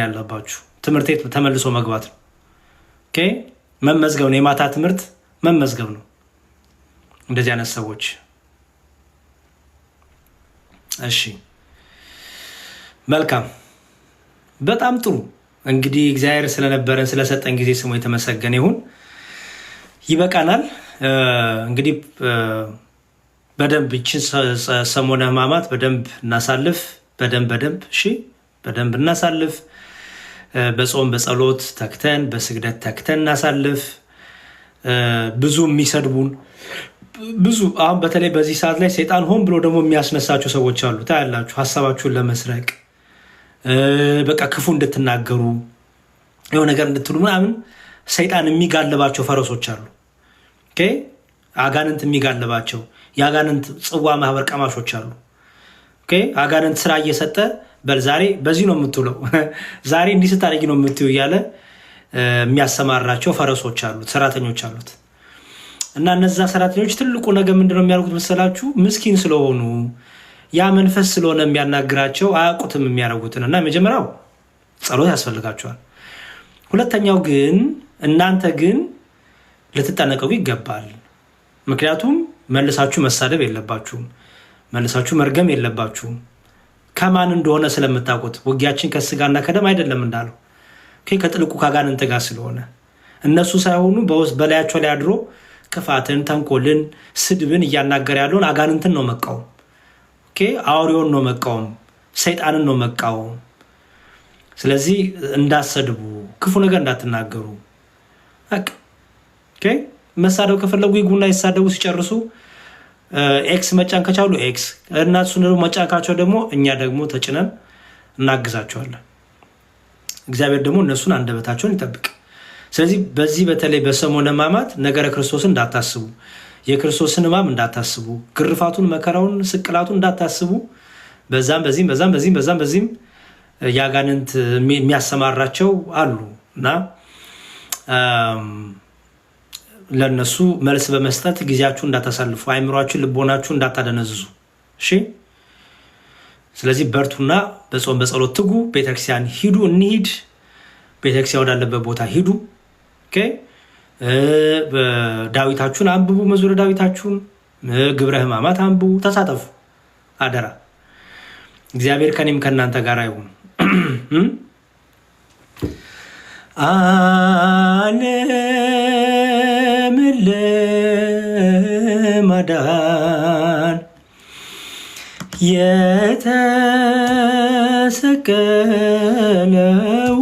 ያለባችሁ። ትምህርት ቤት ተመልሶ መግባት ነው። መመዝገብ ነው። የማታ ትምህርት መመዝገብ ነው። እንደዚህ አይነት ሰዎች እሺ፣ መልካም፣ በጣም ጥሩ። እንግዲህ እግዚአብሔር ስለነበረን ስለሰጠን ጊዜ ስሙ የተመሰገነ ይሁን። ይበቃናል። እንግዲህ በደንብ ይችን ሰሞነ ሕማማት በደንብ እናሳልፍ። በደንብ እናሳልፍ። በጾም በጸሎት ተክተን በስግደት ተክተን እናሳልፍ። ብዙ የሚሰድቡን ብዙ አሁን በተለይ በዚህ ሰዓት ላይ ሰይጣን ሆን ብሎ ደግሞ የሚያስነሳችሁ ሰዎች አሉ። ታያላችሁ፣ ሀሳባችሁን ለመስረቅ በቃ ክፉ እንድትናገሩ የሆነ ነገር እንድትሉ ምናምን ሰይጣን የሚጋልባቸው ፈረሶች አሉ። አጋንንት የሚጋልባቸው የአጋንንት ጽዋ ማህበር ቀማሾች አሉ። አጋንንት ስራ እየሰጠ በል ዛሬ በዚህ ነው የምትውለው፣ ዛሬ እንዲህ ስታደርጊ ነው የምትይው እያለ የሚያሰማራቸው ፈረሶች አሉት፣ ሰራተኞች አሉት። እና እነዛ ሰራተኞች ትልቁ ነገር ምንድነው የሚያደርጉት መሰላችሁ? ምስኪን ስለሆኑ ያ መንፈስ ስለሆነ የሚያናግራቸው አያውቁትም የሚያደርጉትን። እና የመጀመሪያው ጸሎት ያስፈልጋቸዋል። ሁለተኛው ግን እናንተ ግን ልትጠነቀቁ ይገባል። ምክንያቱም መልሳችሁ መሳደብ የለባችሁም፣ መልሳችሁ መርገም የለባችሁም። ከማን እንደሆነ ስለምታውቁት። ውጊያችን ከስጋና ከደም አይደለም እንዳለው ከጥልቁ ከአጋንንት ጋር ስለሆነ እነሱ ሳይሆኑ በላያቸው ላይ አድሮ ክፋትን፣ ተንኮልን፣ ስድብን እያናገረ ያለውን አጋንንትን ነው መቃወም። አውሬውን ነው መቃወም፣ ሰይጣንን ነው መቃወም። ስለዚህ እንዳሰድቡ፣ ክፉ ነገር እንዳትናገሩ። መሳደብ ከፈለጉ ይጉና ይሳደቡ። ሲጨርሱ ኤክስ መጫን ከቻሉ ኤክስ እና እሱን ደግሞ መጫካቸው ደግሞ እኛ ደግሞ ተጭነን እናግዛቸዋለን። እግዚአብሔር ደግሞ እነሱን አንደበታቸውን ይጠብቅ። ስለዚህ በዚህ በተለይ በሰሞነ ሕማማት ነገረ ክርስቶስን እንዳታስቡ፣ የክርስቶስን ሕማም እንዳታስቡ፣ ግርፋቱን፣ መከራውን፣ ስቅላቱን እንዳታስቡ። በዛም የአጋንንት የሚያሰማራቸው አሉ እና ለነሱ መልስ በመስጠት ጊዜያችሁ እንዳታሳልፉ፣ አይምሯችሁ፣ ልቦናችሁ እንዳታደነዝዙ። እሺ። ስለዚህ በርቱና በጾም በጸሎት ትጉ። ቤተክርስቲያን ሂዱ፣ እንሂድ። ቤተክርስቲያን ወዳለበት ቦታ ሂዱ። ዳዊታችሁን አንብቡ፣ መዝሙረ ዳዊታችሁን፣ ግብረ ሕማማት አንብቡ፣ ተሳተፉ። አደራ። እግዚአብሔር ከኔም ከእናንተ ጋር ይሁን። ዓለምን ለማዳን የተሰቀለው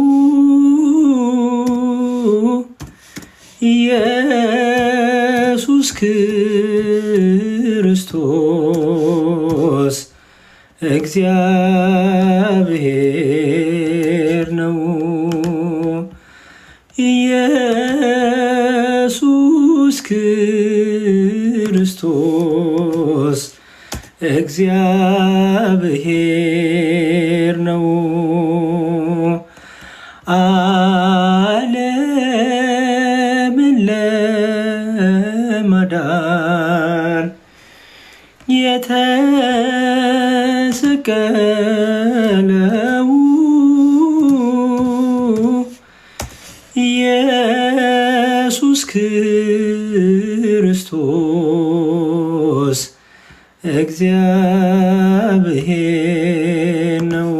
ኢየሱስ ክርስቶስ እግዚአብሔር ነው። ኢየሱስ ክርስቶስ እግዚአብሔር ነው። ዓለምን ለማዳን የተሰቀለው ኢየሱስ ክርስቶስ እግዚአብሔር ነው።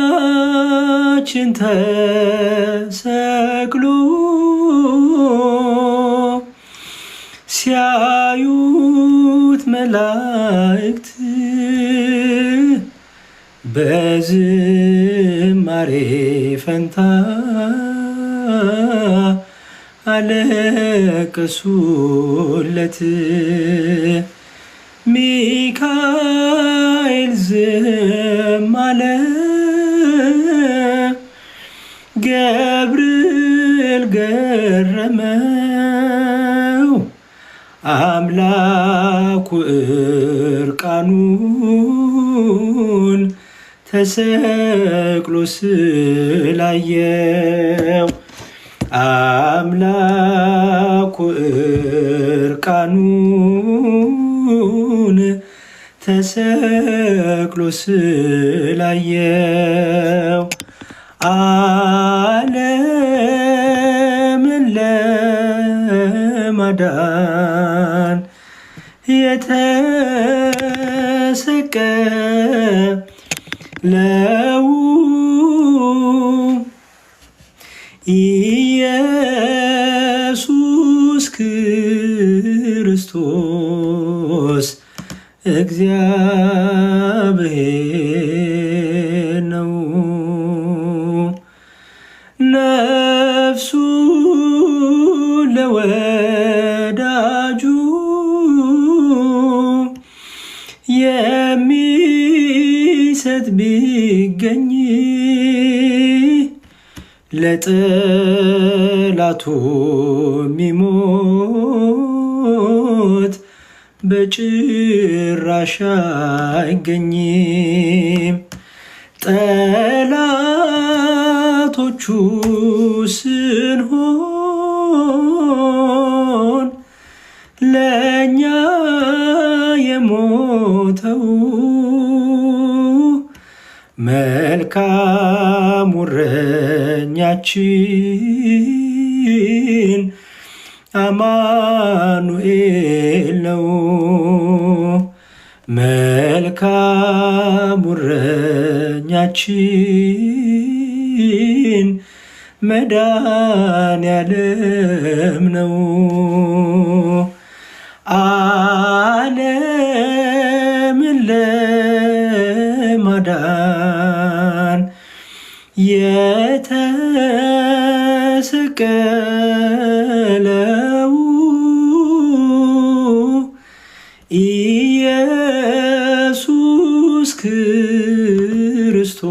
ጌታችን ተሰቅሎ ሲያዩት መላእክት በዝማሬ ፈንታ አለቀሱለት። ሚካኤል ዝም አለ፣ ገብርኤል ገረመው። አምላኩ እርቃኑን ተሰቅሎ ስላየው፣ አምላኩ እርቃኑን ተሰቅሎ ስላየው፣ ዓለምን ለማዳን የተሰቀለው ኢየሱስ ክርስቶስ እግዚአብሔር ነው። ነፍሱ ለወዳጁ የሚሰጥ ቢገኝ ለጠላቱ ሚሞት በጭራሽ አይገኝም። ጠላቶቹ ስንሆን ለእኛ የሞተው መልካሙ እረኛችን አማኑኤል ነው። መልካሙ እረኛችን መድኃኔዓለም ነው። ዓለምን ለማዳን የተሰቀለው ኢየሱስ ክርስቶስ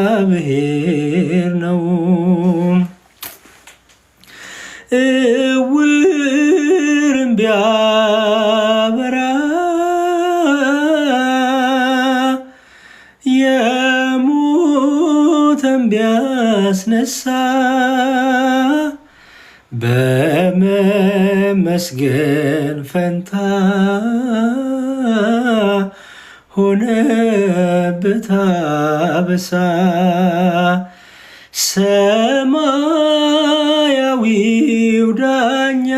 እግዚአብሔር ነው። እውርም ቢያበራ የሞተም ቢያስነሳ በመመስገን ፈንታ ሆነበት አበሳ። ሰማያዊው ዳኛ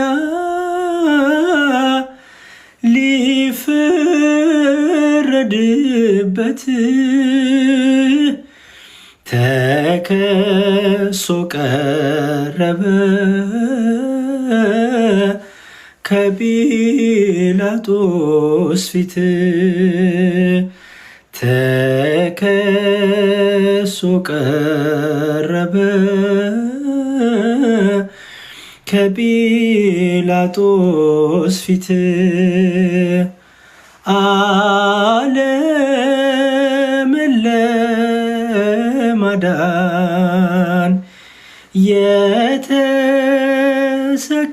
ሊፈረድበት ተከሶ ቀረበ ከጲላጦስ ፊት። ተከሶ ቀረበ ከጲላጦስ ፊት። ዓለምን ለማዳን የተሰቀለው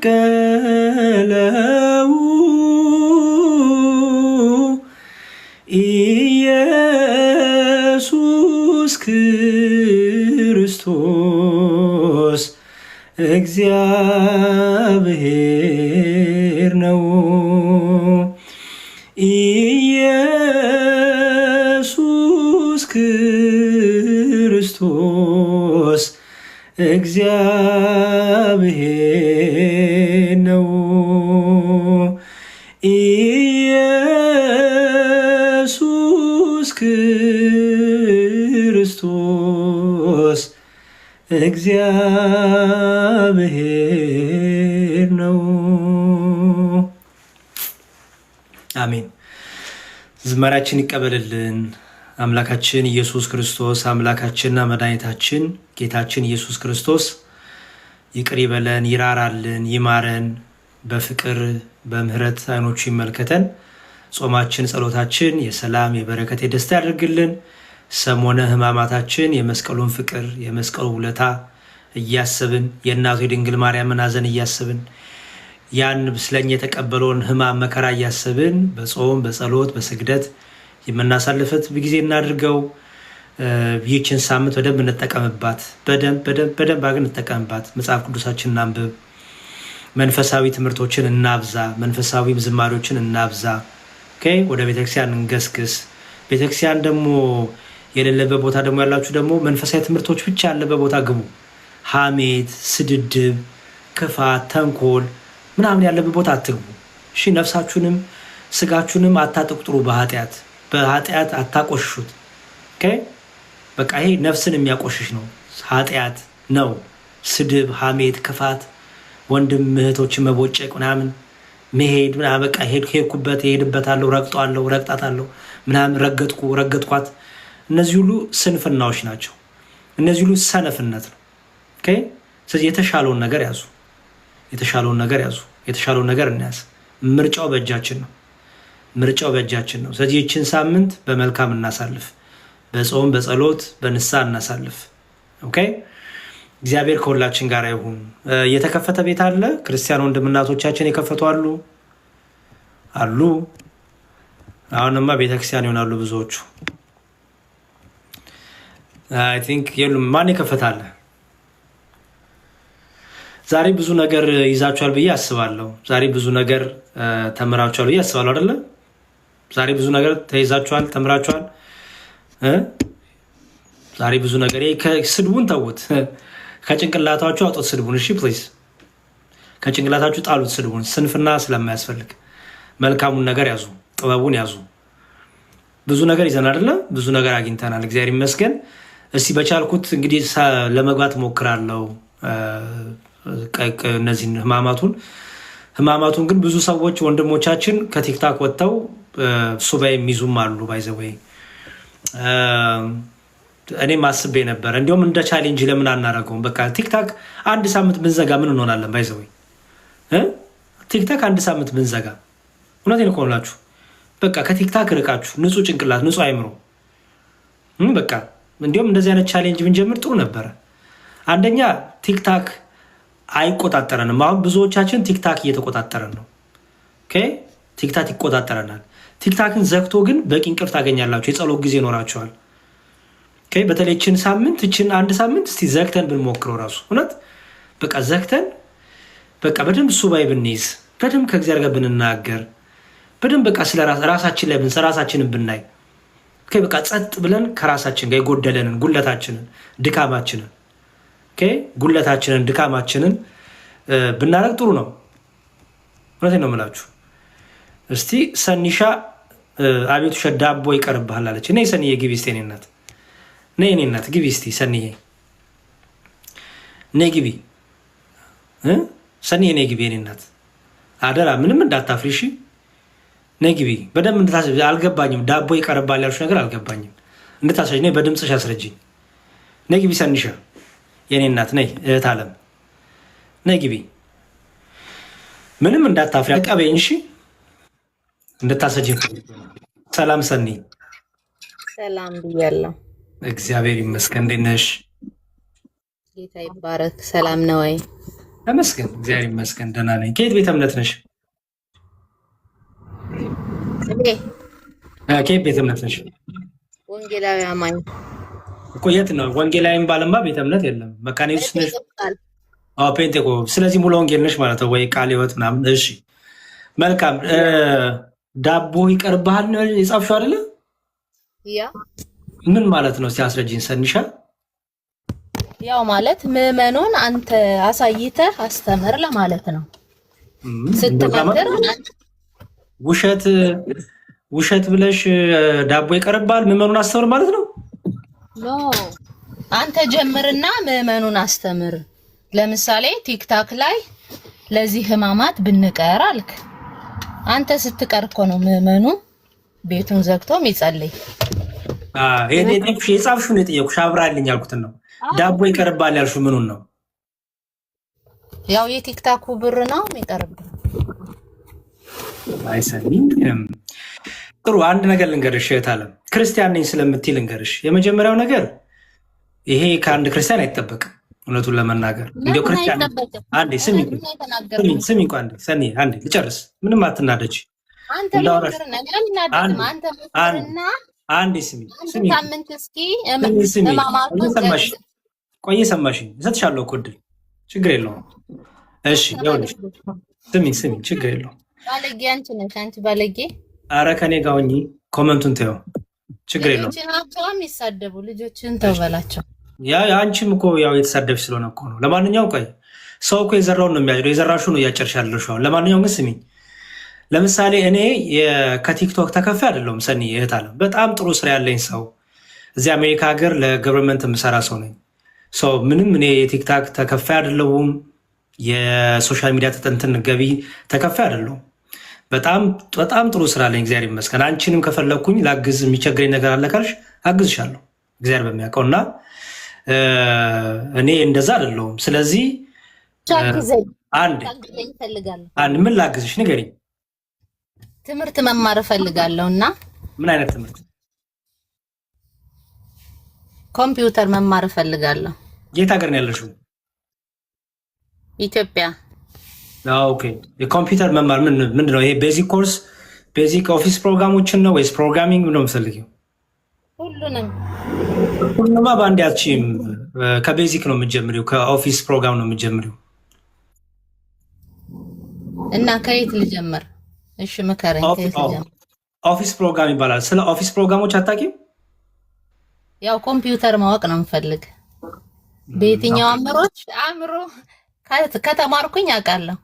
የተሰቀለው ኢየሱስ ክርስቶስ እግዚአብሔር ነው። ኢየሱስ ክርስቶስ እግዚአብሔር ነው። ኢየሱስ ክርስቶስ እግዚአብሔር ነው። አሜን። ዝማሬያችን ይቀበልልን። አምላካችን ኢየሱስ ክርስቶስ አምላካችንና መድኃኒታችን ጌታችን ኢየሱስ ክርስቶስ ይቅር ይበለን፣ ይራራልን፣ ይማረን፣ በፍቅር በምህረት አይኖቹ ይመልከተን። ጾማችን ጸሎታችን የሰላም የበረከት የደስታ ያደርግልን። ሰሞነ ሕማማታችን የመስቀሉን ፍቅር የመስቀሉ ውለታ እያሰብን የእናቱ የድንግል ማርያምን ሐዘን እያሰብን ያን ስለኛ የተቀበለውን ሕማም መከራ እያሰብን በጾም በጸሎት በስግደት የምናሳልፈት ጊዜ እናድርገው። ይህችን ሳምንት በደንብ እንጠቀምባት፣ በደንብ አግን እንጠቀምባት። መጽሐፍ ቅዱሳችን እናንብብ፣ መንፈሳዊ ትምህርቶችን እናብዛ፣ መንፈሳዊ ዝማሬዎችን እናብዛ። ወደ ቤተክርስቲያን እንገስግስ። ቤተክርስቲያን ደግሞ የሌለበት ቦታ ደግሞ ያላችሁ ደግሞ መንፈሳዊ ትምህርቶች ብቻ ያለበት ቦታ ግቡ። ሐሜት፣ ስድድብ፣ ክፋት፣ ተንኮል ምናምን ያለበት ቦታ አትግቡ። እሺ፣ ነፍሳችሁንም ስጋችሁንም አታጥቁጥሩ። በኃጢአት አታቆሽሹት። በቃ ይሄ ነፍስን የሚያቆሽሽ ነው፣ ኃጢአት ነው። ስድብ፣ ሐሜት፣ ክፋት፣ ወንድም እህቶችን መቦጨቅ ምናምን መሄድ ምናምን በቃ ሄድኩበት እሄድበታለሁ፣ ረግጧለሁ፣ ረግጣታለሁ ምናምን ረገጥኳት። እነዚህ ሁሉ ስንፍናዎች ናቸው። እነዚህ ሁሉ ሰነፍነት ነው። ስለዚህ የተሻለውን ነገር ያዙ፣ የተሻለውን ነገር እንያዝ። ምርጫው በእጃችን ነው። ስለዚህ ይህችን ሳምንት በመልካም እናሳልፍ፣ በጾም በጸሎት በንስሐ እናሳልፍ። እግዚአብሔር ከሁላችን ጋር ይሁን። የተከፈተ ቤት አለ። ክርስቲያን ወንድም እናቶቻችን የከፈቱ አሉ። አሁንማ ቤተክርስቲያን ይሆናሉ ብዙዎቹ። አይ ቲንክ የሉም። ማን ይከፈታል? ዛሬ ብዙ ነገር ይዛችኋል ብዬ አስባለሁ። ዛሬ ብዙ ነገር ተምራችኋል ብዬ አስባለሁ። አይደለ? ዛሬ ብዙ ነገር ተይዛችኋል፣ ተምራችኋል። ዛሬ ብዙ ነገር ስድቡን ተውት፣ ከጭንቅላታችሁ አውጡት ስድቡን። እሺ ፕሊዝ፣ ከጭንቅላታችሁ ጣሉት ስድቡን። ስንፍና ስለማያስፈልግ መልካሙን ነገር ያዙ፣ ጥበቡን ያዙ። ብዙ ነገር ይዘን አይደለ? ብዙ ነገር አግኝተናል፣ እግዚአብሔር ይመስገን። እስቲ በቻልኩት እንግዲህ ለመግባት ሞክራለሁ እነዚህን ህማማቱን ግን ብዙ ሰዎች ወንድሞቻችን ከቲክታክ ወጥተው ሱባኤ የሚይዙም አሉ። ባይዘወይ እኔም አስቤ ነበር፣ እንዲሁም እንደ ቻሌንጅ ለምን አናደርገውም? በቃ ቲክታክ አንድ ሳምንት ብንዘጋ ምን እንሆናለን? ባይዘወይ ቲክታክ አንድ ሳምንት ብንዘጋ፣ እውነቴን እኮ ነው የምላችሁ። በቃ ከቲክታክ ርቃችሁ ንጹህ ጭንቅላት ንጹህ አይምሮ በቃ እንዲሁም እንደዚህ አይነት ቻሌንጅ ብንጀምር ጥሩ ነበረ። አንደኛ ቲክታክ አይቆጣጠረንም። አሁን ብዙዎቻችን ቲክታክ እየተቆጣጠረን ነው። ቲክታክ ይቆጣጠረናል። ቲክታክን ዘግቶ ግን በቂ እንቅልፍ ታገኛላችሁ፣ የጸሎት ጊዜ ይኖራችኋል። በተለይ ችን አንድ ሳምንት እስቲ ዘግተን ብንሞክረው ራሱ እውነት በቃ ዘግተን በቃ በደንብ ሱባኤ ብንይዝ፣ በደንብ ከእግዚአብሔር ጋር ብንናገር፣ በደንብ በቃ ስለ ራሳችን ላይ ራሳችንን ብናይ፣ በቃ ጸጥ ብለን ከራሳችን ጋር የጎደለንን ድካማችንን ብናረግ ጥሩ ነው። እውነቴን ነው የምላችሁ። እስቲ ሰኒሻ አቤቱ ዳቦ ይቀርብሃል አለች። ነይ ሰኒዬ ግቢ እስቲ፣ ነይ እኔ እናት ግቢ እስቲ ሰኒዬ፣ ነይ ግቢ ሰኒዬ፣ ነይ ግቢ እኔ እናት፣ አደራ ምንም እንዳታፍሪ እሺ። ነይ ግቢ በደንብ እንድታስረጂ። አልገባኝም፣ ዳቦ ይቀርባል ያልሽ ነገር አልገባኝም። እንድታስረጂ ነይ፣ በድምፅሽ አስረጂኝ። ነይ ግቢ ሰኒሻ የኔ እናት፣ ነይ እህት አለም፣ ነይ ግቢ፣ ምንም እንዳታፍሪ አቀበኝ እሺ፣ እንድታስረጂኝ። ሰላም ሰኒ። ሰላም ብያለሁ። እግዚአብሔር ይመስገን። እንዴት ነሽ? ጌታ ይባረክ። ሰላም ነው ወይ? ተመስገን፣ እግዚአብሔር ይመስገን ደህና ነኝ። ከየት ቤተ እምነት ነሽ? ከየት ቤተ እምነት ነሽ? ወንጌላዊ አማኝ እኮ የት ነው? ወንጌላዊ ባለማ ቤተ እምነት የለም። መካነ ኢየሱስ ነሽ? ፔንቴኮ። ስለዚህ ሙሉ ወንጌል ነሽ ማለት ነው ወይ ቃለ ሕይወት ምናምን? እሺ መልካም። ዳቦ ይቀርብሃል የጻፍሽው አይደለ? ያ ምን ማለት ነው? ሲያስረጅኝ ሰንሻ። ያው ማለት ምዕመኑን አንተ አሳይተህ አስተምር ለማለት ነው። ስትመክር ውሸት ብለሽ ዳቦ ይቀርብሃል ምዕመኑን አስተምር ማለት ነው? ኖ አንተ ጀምርና ምዕመኑን አስተምር። ለምሳሌ ቲክታክ ላይ ለዚህ ህማማት ብንቀር አልክ። አንተ ስትቀር እኮ ነው ምዕመኑ ቤቱን ዘግቶ የሚጸልይ። የጻፍሽውን የጠየኩሽ አብራልኝ ያልኩትን ነው። ዳቦ ይቀርባል ያልሽው ምኑን ነው? ያው የቲክታኩ ብር ነው የሚቀርብ። አይሰሚም። ጥሩ አንድ ነገር ልንገርሽ እህት ዓለም፣ ክርስቲያን ነኝ ስለምትይ ልንገርሽ። የመጀመሪያው ነገር ይሄ ከአንድ ክርስቲያን አይጠበቅም። እውነቱን ለመናገር እንዲያው ክርስቲያን አንዴ ስሚ አንዴ ልጨርስ። ምንም አትናደጅ። አንዴ ስሚ ቆይ ሰማሽኝ። እሰጥሻለሁ እኮ እድል ችግር የለውም። እሺ ይኸውልሽ ስሚ ችግር የለውም። ባለጌ አንቺ ነሽ። አንቺ ባለጌ። ኧረ ከኔ ጋር ሆኚ ኮመንቱን ተይው ችግር የለውም። የሚሳደቡ ልጆችን ተው በላቸው። አንቺም እኮ ያው የተሳደብሽ ስለሆነ እኮ ነው። ለማንኛውም ቆይ ሰው እኮ የዘራውን ነው የሚያጭደው። የዘራሽውን ነው እያጨርሽ ያለሽው። ለማንኛውም ግን ስሚኝ። ለምሳሌ እኔ ከቲክቶክ ተከፋይ አይደለሁም ሰኒ እህት ዓለም። በጣም ጥሩ ስራ ያለኝ ሰው እዚህ አሜሪካ ሀገር ለገቨርንመንት የምሰራ ሰው ነኝ። ምንም እኔ የቲክታክ ተከፋይ አይደለሁም። የሶሻል ሚዲያ ተጠንትን ገቢ ተከፋይ አይደለሁም። በጣም ጥሩ ስራ አለኝ እግዚአብሔር ይመስገን። አንቺንም ከፈለግኩኝ ላግዝ የሚቸግረኝ ነገር አለ ካልሽ አግዝሻለሁ እግዚአብሔር በሚያውቀው እና እኔ እንደዛ አይደለሁም። ስለዚህ አንድ ምን ላግዝሽ ንገሪኝ። ትምህርት መማር እፈልጋለሁ እና ምን አይነት ትምህርት? ኮምፒውተር መማር እፈልጋለሁ። የት ሀገር ነው ያለሽው? ኢትዮጵያ። ኦኬ። የኮምፒውተር መማር ምንድን ነው? ይሄ ቤዚክ ኮርስ ቤዚክ ኦፊስ ፕሮግራሞችን ነው ወይስ ፕሮግራሚንግ ነው የምትፈልጊው? ሁሉንማ በአንድ ያቺም ከቤዚክ ነው የምትጀምሪው፣ ከኦፊስ ፕሮግራም ነው የምትጀምሪው። እና ከየት ልጀምር? እሺ ምከረኝ። ኦፊስ ፕሮግራም ይባላል። ስለ ኦፊስ ፕሮግራሞች አታውቂም? ያው ኮምፒውተር ማወቅ ነው የምፈልግ። በየትኛው አእምሮ ከተማርኩኝ አውቃለሁ።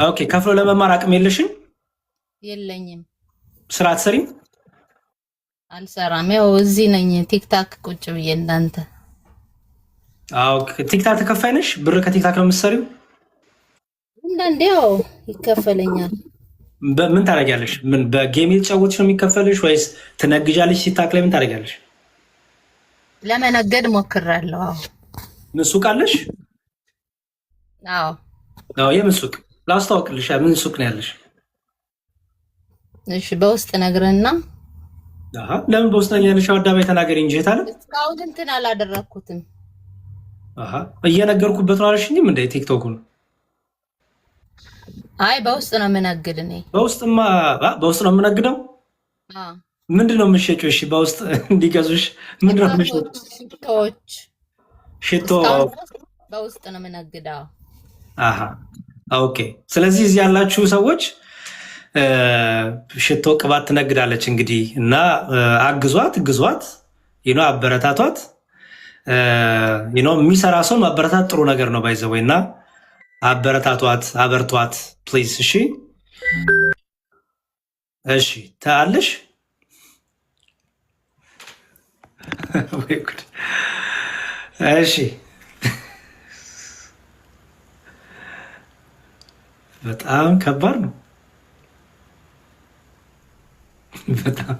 ኦኬ። ከፍሎ ለመማር አቅም የለሽም? የለኝም። ስራ አትሰሪም? አልሰራም። ያው እዚህ ነኝ ቲክታክ ቁጭ ብዬ እንዳንተ። ቲክታክ ተከፋይ ነሽ? ብር ከቲክታክ ነው የምትሰሪው? አንዳንዴ ያው ይከፈለኛል። ምን ታደርጊያለሽ? ምን በጌም የተጫወትሽ ነው የሚከፈልሽ ወይስ ትነግጃለሽ? ቲክታክ ላይ ምን ታደርጊያለሽ? ለመነገድ ሞክራለሁ። ምን ሱቅ አለሽ? አዎ። የምን ሱቅ? ላስተዋውቅልሽ። ምን ሱቅ ነው ያለሽ? እሺ በውስጥ ነግረና። ለምን በውስጥ ነኝ ያለሽ? አዳባይ ተናገሪ እንጂ ታለ እስካሁን እንትን አላደረኩትም። እየነገርኩበት ነው አለሽ እንጂ ምን እንደ ቲክቶኩን። አይ በውስጥ ነው የምነግድ እኔ። በውስጥ ነው የምነግደው። ምንድን ነው የምትሸጪው? እሺ በውስጥ እንዲገዙሽ ምንድን ነው የምትሸጪው? ሽቶ በውስጥ ነው የምነግደው። ኦኬ። ስለዚህ እዚህ ያላችሁ ሰዎች ሽቶ ቅባት ትነግዳለች እንግዲህ እና አግዟት፣ አበረታቷት። የሚሰራ ሰውን ማበረታት ጥሩ ነገር ነው ባይዘወይ እና አበረታቷት፣ አበርቷት ፕሊዝ። እሺ ታለሽ እሺ በጣም ከባድ ነው። በጣም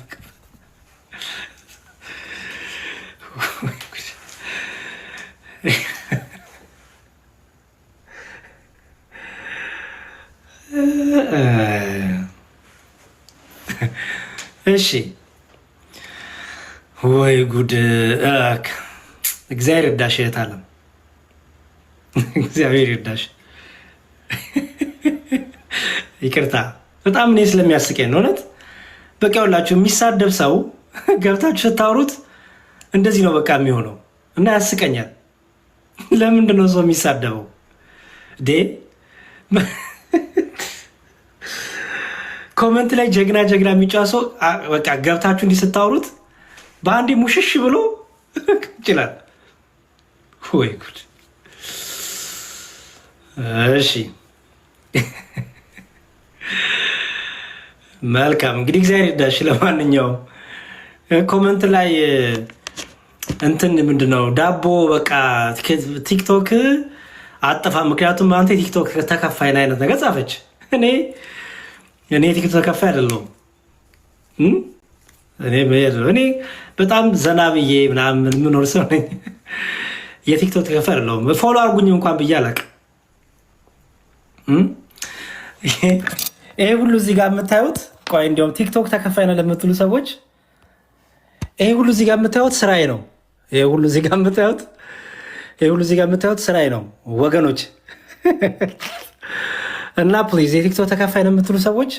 እሺ ወይ ጉድ! እግዚአብሔር እዳሽ እህት ዓለም እግዚአብሔር ይርዳሽ። ይቅርታ በጣም እኔ ስለሚያስቀኝ ነው እውነት። በቃ ሁላችሁ የሚሳደብ ሰው ገብታችሁ ስታወሩት እንደዚህ ነው በቃ የሚሆነው እና ያስቀኛል። ለምንድን ነው ሰው የሚሳደበው? ኮመንት ላይ ጀግና ጀግና የሚጫ ሰው በቃ ገብታችሁ እንዲህ ስታወሩት በአንዴ ሙሽሽ ብሎ ይችላል ወይ ጉድ! እሺ መልካም እንግዲህ እግዚአብሔር ይርዳሽ። ለማንኛውም ኮመንት ላይ እንትን ምንድነው ዳቦ በቃ ቲክቶክ አጠፋ፣ ምክንያቱም አንተ ቲክቶክ ተከፋይ አይነት ነገር ጻፈች። እኔ ቲክቶክ ተከፋይ አይደለሁም። እኔ በጣም ዘና ብዬ ምናምን የምኖር ሰው ነኝ። የቲክቶክ ተከፋይ አይደለሁም። ፎሎ አርጉኝ እንኳን ብዬ አላውቅም። ይሄ ሁሉ እዚህ ጋር የምታዩት ቆይ እንዲያውም ቲክቶክ ተከፋይ ነው ለምትሉ ሰዎች ይሄ ሁሉ እዚህ ጋር የምታዩት ስራዬ ነው። ይሄ ሁሉ እዚህ ጋር የምታዩት ስራዬ ነው ወገኖች። እና ፕሊዝ የቲክቶክ ተከፋይ ነው የምትሉ ሰዎች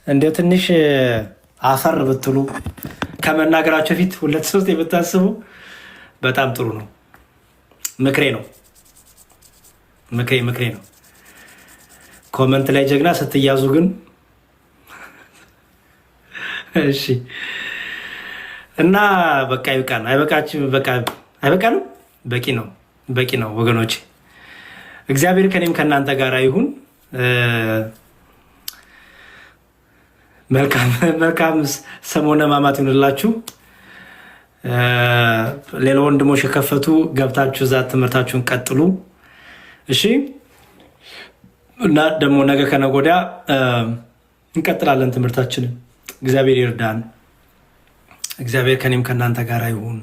እንዲያው ትንሽ አፈር ብትሉ ከመናገራቸው ፊት 2-3 የምታስቡ በጣም ጥሩ ነው። ምክሬ ነው። ኮመንት ላይ ጀግና ስትያዙ ግን እሺ። እና በቃ ይብቃን። አይበቃንም? በቂ ነው ወገኖች። እግዚአብሔር ከኔም ከእናንተ ጋር ይሁን። መልካም ሰሞነ ሕማማት ይሁንላችሁ። ሌላ ወንድሞች የከፈቱ ገብታችሁ እዛ ትምህርታችሁን ቀጥሉ እሺ። እና ደግሞ ነገ ከነገ ወዲያ እንቀጥላለን ትምህርታችንን። እግዚአብሔር ይርዳን። እግዚአብሔር ከኔም ከእናንተ ጋር ይሁን።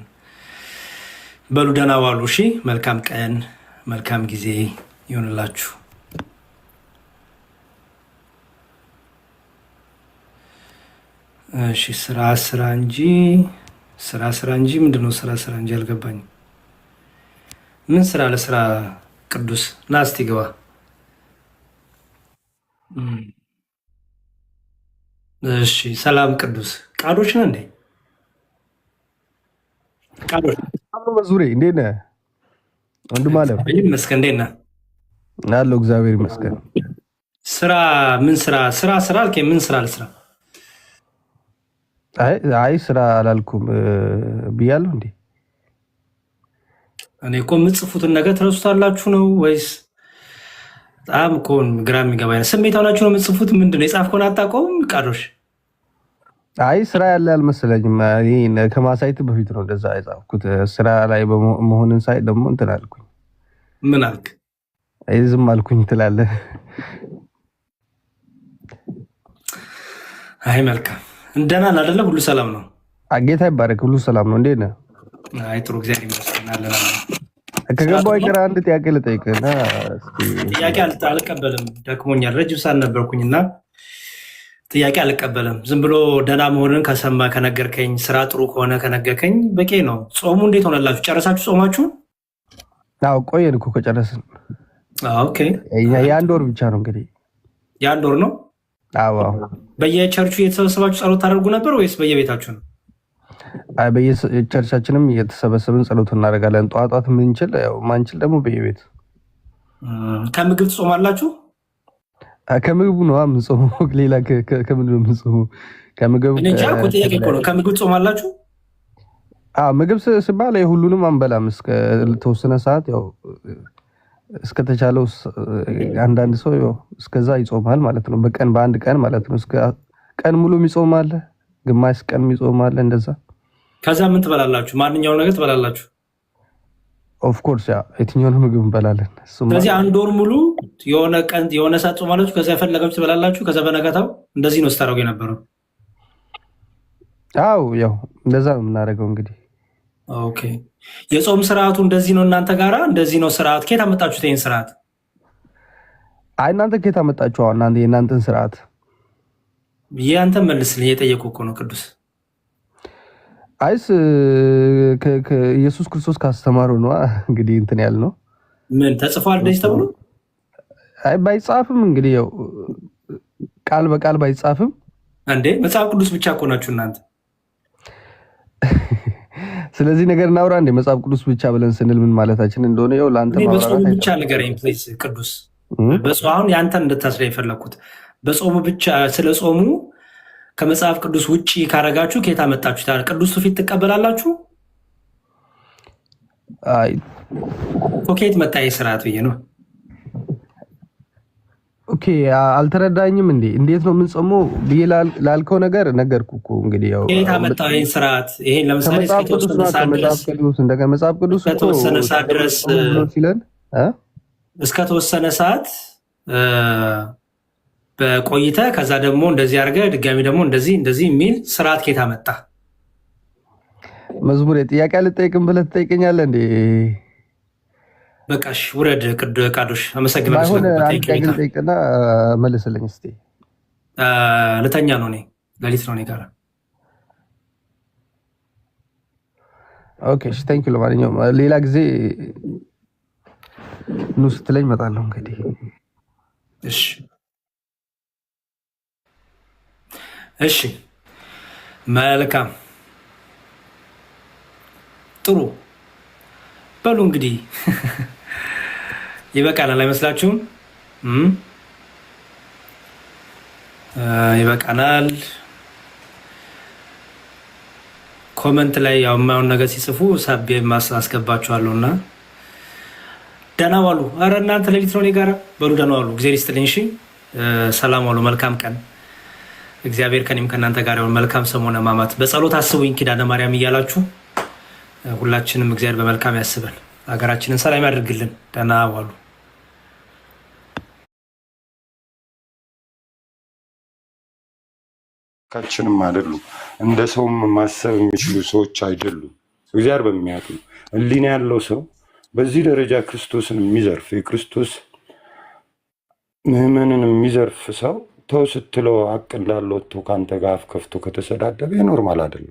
በሉ ደህና ዋሉ እሺ። መልካም ቀን መልካም ጊዜ ይሆንላችሁ። እሺ ስራ እንጂ ምንድነው? ስራ እንጂ አልገባኝም። ምን ስራ ለስራ? ቅዱስ ና እስቲ ግባ። እሺ ሰላም ቅዱስ። ቃዶች ነህ እንዴ? ቃዶች መዙሬ እንዴት ነህ ወንድም አለ? ይመስገን። እንዴት ነህ? አለሁ እግዚአብሔር ይመስገን። ስራ ምን ስራ አልከኝ? ምን ስራ ልስራ? አይ ስራ አላልኩም ብያለሁ እንዴ? እኔ እኮ የምትጽፉትን ነገር ትረሱታላችሁ ነው ወይስ? በጣም እኮ ግራ የሚገባ ስሜት ሆናችሁ ነው የምትጽፉት። ምንድነው የጻፍከውን አታውቀውም? ቃዶሽ አይ ስራ ያለ አልመሰለኝም። ከማሳየት በፊት ነው እንደዛ የጻፍኩት። ስራ ላይ መሆንን ሳይ ደግሞ እንትን አልኩኝ። ምን አልክ? ዝም አልኩኝ ትላለህ። አይ መልካም። እንደና አይደለ? ሁሉ ሰላም ነው? ጌታ ይባረክ። ሁሉ ሰላም ነው። እንዴት ነህ? አይ ጥሩ እግዚአብሔር ይመስገን። አለና ከገባው ይቀር አንድ ጥያቄ ልጠይቅህና ጥያቄ አልቀበልም። ደክሞኛል። ረጅም ሰዓት ነበርኩኝና ጥያቄ አልቀበልም። ዝም ብሎ ደህና መሆንን ከነገርከኝ፣ ስራ ጥሩ ከሆነ ከነገርከኝ በቂ ነው። ጾሙ እንዴት ሆነላችሁ? ጨረሳችሁ ጾማችሁ? አዎ ቆየን እኮ ከጨረስን። ኦኬ የአንድ ወር ብቻ ነው እንግዲህ። የአንድ ወር ነው? አዎ። በየቸርቹ እየተሰበሰባችሁ ጸሎት ታደርጉ ነበር ወይስ በየቤታችሁ ነው? በየቸርቻችንም እየተሰበሰብን ጸሎት እናደርጋለን። ጠዋት ምንችል፣ ማንችል ደግሞ በየቤት። ከምግብ ትጾማላችሁ? ከምግቡ ነው የምንጾመው። ሌላ ከምንድን ነው የምንጾመው? ከምግብ ጥያቄ እኮ ነው። ከምግብ ትጾማላችሁ? ምግብ ሲባል ሁሉንም አንበላም። እስከ ተወሰነ ሰዓት ያው እስከተቻለው አንዳንድ ሰው እስከዛ ይጾማል ማለት ነው። በአንድ ቀን ማለት ነው። እስከ ቀን ሙሉ የሚጾም አለ፣ ግማሽ ቀን የሚጾም አለ፣ እንደዛ። ከዛ ምን ትበላላችሁ? ማንኛውም ነገር ትበላላችሁ? ኦፍኮርስ የትኛውን ምግብ እንበላለን። ስለዚህ አንድ ወር ሙሉ የሆነ ቀን የሆነ ሰዓት ጾማላችሁ፣ ከዛ የፈለጋችሁ ትበላላችሁ። ከዛ በነጋታው እንደዚህ ነው ስታደርጉ የነበረው? አው ያው እንደዛ ነው የምናደርገው እንግዲህ። ኦኬ የጾም ስርዓቱ እንደዚህ ነው እናንተ ጋራ? እንደዚህ ነው ስርዓት? ከየት አመጣችሁት ይሄን ስርዓት? አይ እናንተ ከየት አመጣችሁ? እናንተ የእናንተን ስርዓት ያንተ መልስልኝ። የጠየቁ እኮ ነው ቅዱስ። አይስ ኢየሱስ ክርስቶስ ካስተማረው ነው እንግዲህ እንትን ያልነው። ምን ተጽፏል እንደዚህ ተብሎ? አይ ባይጻፍም እንግዲህ ያው ቃል በቃል ባይጻፍም እንዴ መጽሐፍ ቅዱስ ብቻ እኮ ናችሁ እናንተ። ስለዚህ ነገር እናውራ እንዴ? መጽሐፍ ቅዱስ ብቻ ብለን ስንል ምን ማለታችን እንደሆነ ያው ላንተ ማውራት በጾሙ ብቻ ንገረኝ ፕሊዝ ቅዱስ። አሁን ያንተን እንድታስረዳ የፈለኩት በጾሙ ብቻ ስለ ጾሙ ከመጽሐፍ ቅዱስ ውጪ ካረጋችሁ ከየት አመጣችሁ? ታዲያ ቅዱስ ትውፊት ትቀበላላችሁ? አይ ከየት መጣ ስርዓት ብዬ ነው። ኦኬ አልተረዳኝም እንዴ? እንዴት ነው የምንጾመው ብዬ ላልከው ነገር ነገርኩህ እኮ እንግዲህ ያው ከየት አመጣው ይሄን ስርዓት? ይሄን ለምሳሌ መጽሐፍ ቅዱስ እንደገና መጽሐፍ ቅዱስ እስከተወሰነ ሰዓት ድረስ ሲለን እስከተወሰነ ሰዓት በቆይተ ከዛ ደግሞ እንደዚህ አድርገህ ድጋሚ ደግሞ እንደዚህ የሚል ስርዓት ከየት አመጣ? መዝሙር ጥያቄ አልጠይቅም ብለህ ትጠይቀኛለህ እንዴ? በቃሽ ውረድ። ቃዶሽ አመሰግናለሁ። ጠይቅና መልስልኝ እስኪ። ልተኛ ነው እኔ ሌሊት ነው እኔ ጋር። ኦኬ እሺ ቴንክ ዩ። ለማንኛውም ሌላ ጊዜ ኑ ስትለኝ እመጣለሁ እንግዲህ። እሺ እሺ መልካም ጥሩ በሉ እንግዲህ ይበቃናል አይመስላችሁም? ይበቃናል። ኮመንት ላይ ያው የማይሆን ነገር ሲጽፉ ሳቤ አስገባችኋለሁ እና ደህና ዋሉ። ኧረ እናንተ ሌሊት ነው እኔ ጋር በሉ ደህና ዋሉ። እግዚአብሔር ይስጥልኝ። እሺ ሰላም ዋሉ። መልካም ቀን። እግዚአብሔር ከኔም ከእናንተ ጋር ይሁን። መልካም ሰሞነ ሕማማት። በጸሎት አስቡኝ ኪዳነ ማርያም እያላችሁ ሁላችንም እግዚአብሔር በመልካም ያስበን፣ ሀገራችንን ሰላም ያድርግልን። ደህና ዋሉ። ካችንም አይደሉም እንደ ሰውም ማሰብ የሚችሉ ሰዎች አይደሉም። እግዚአብሔር በሚያውቁ ሕሊና ያለው ሰው በዚህ ደረጃ ክርስቶስን የሚዘርፍ የክርስቶስ ምዕመንን የሚዘርፍ ሰው ተው ስትለው ሀቅ እንዳለው ከአንተ ጋር አፍ ከፍቶ ከተሰዳደበ ኖርማል አይደለም።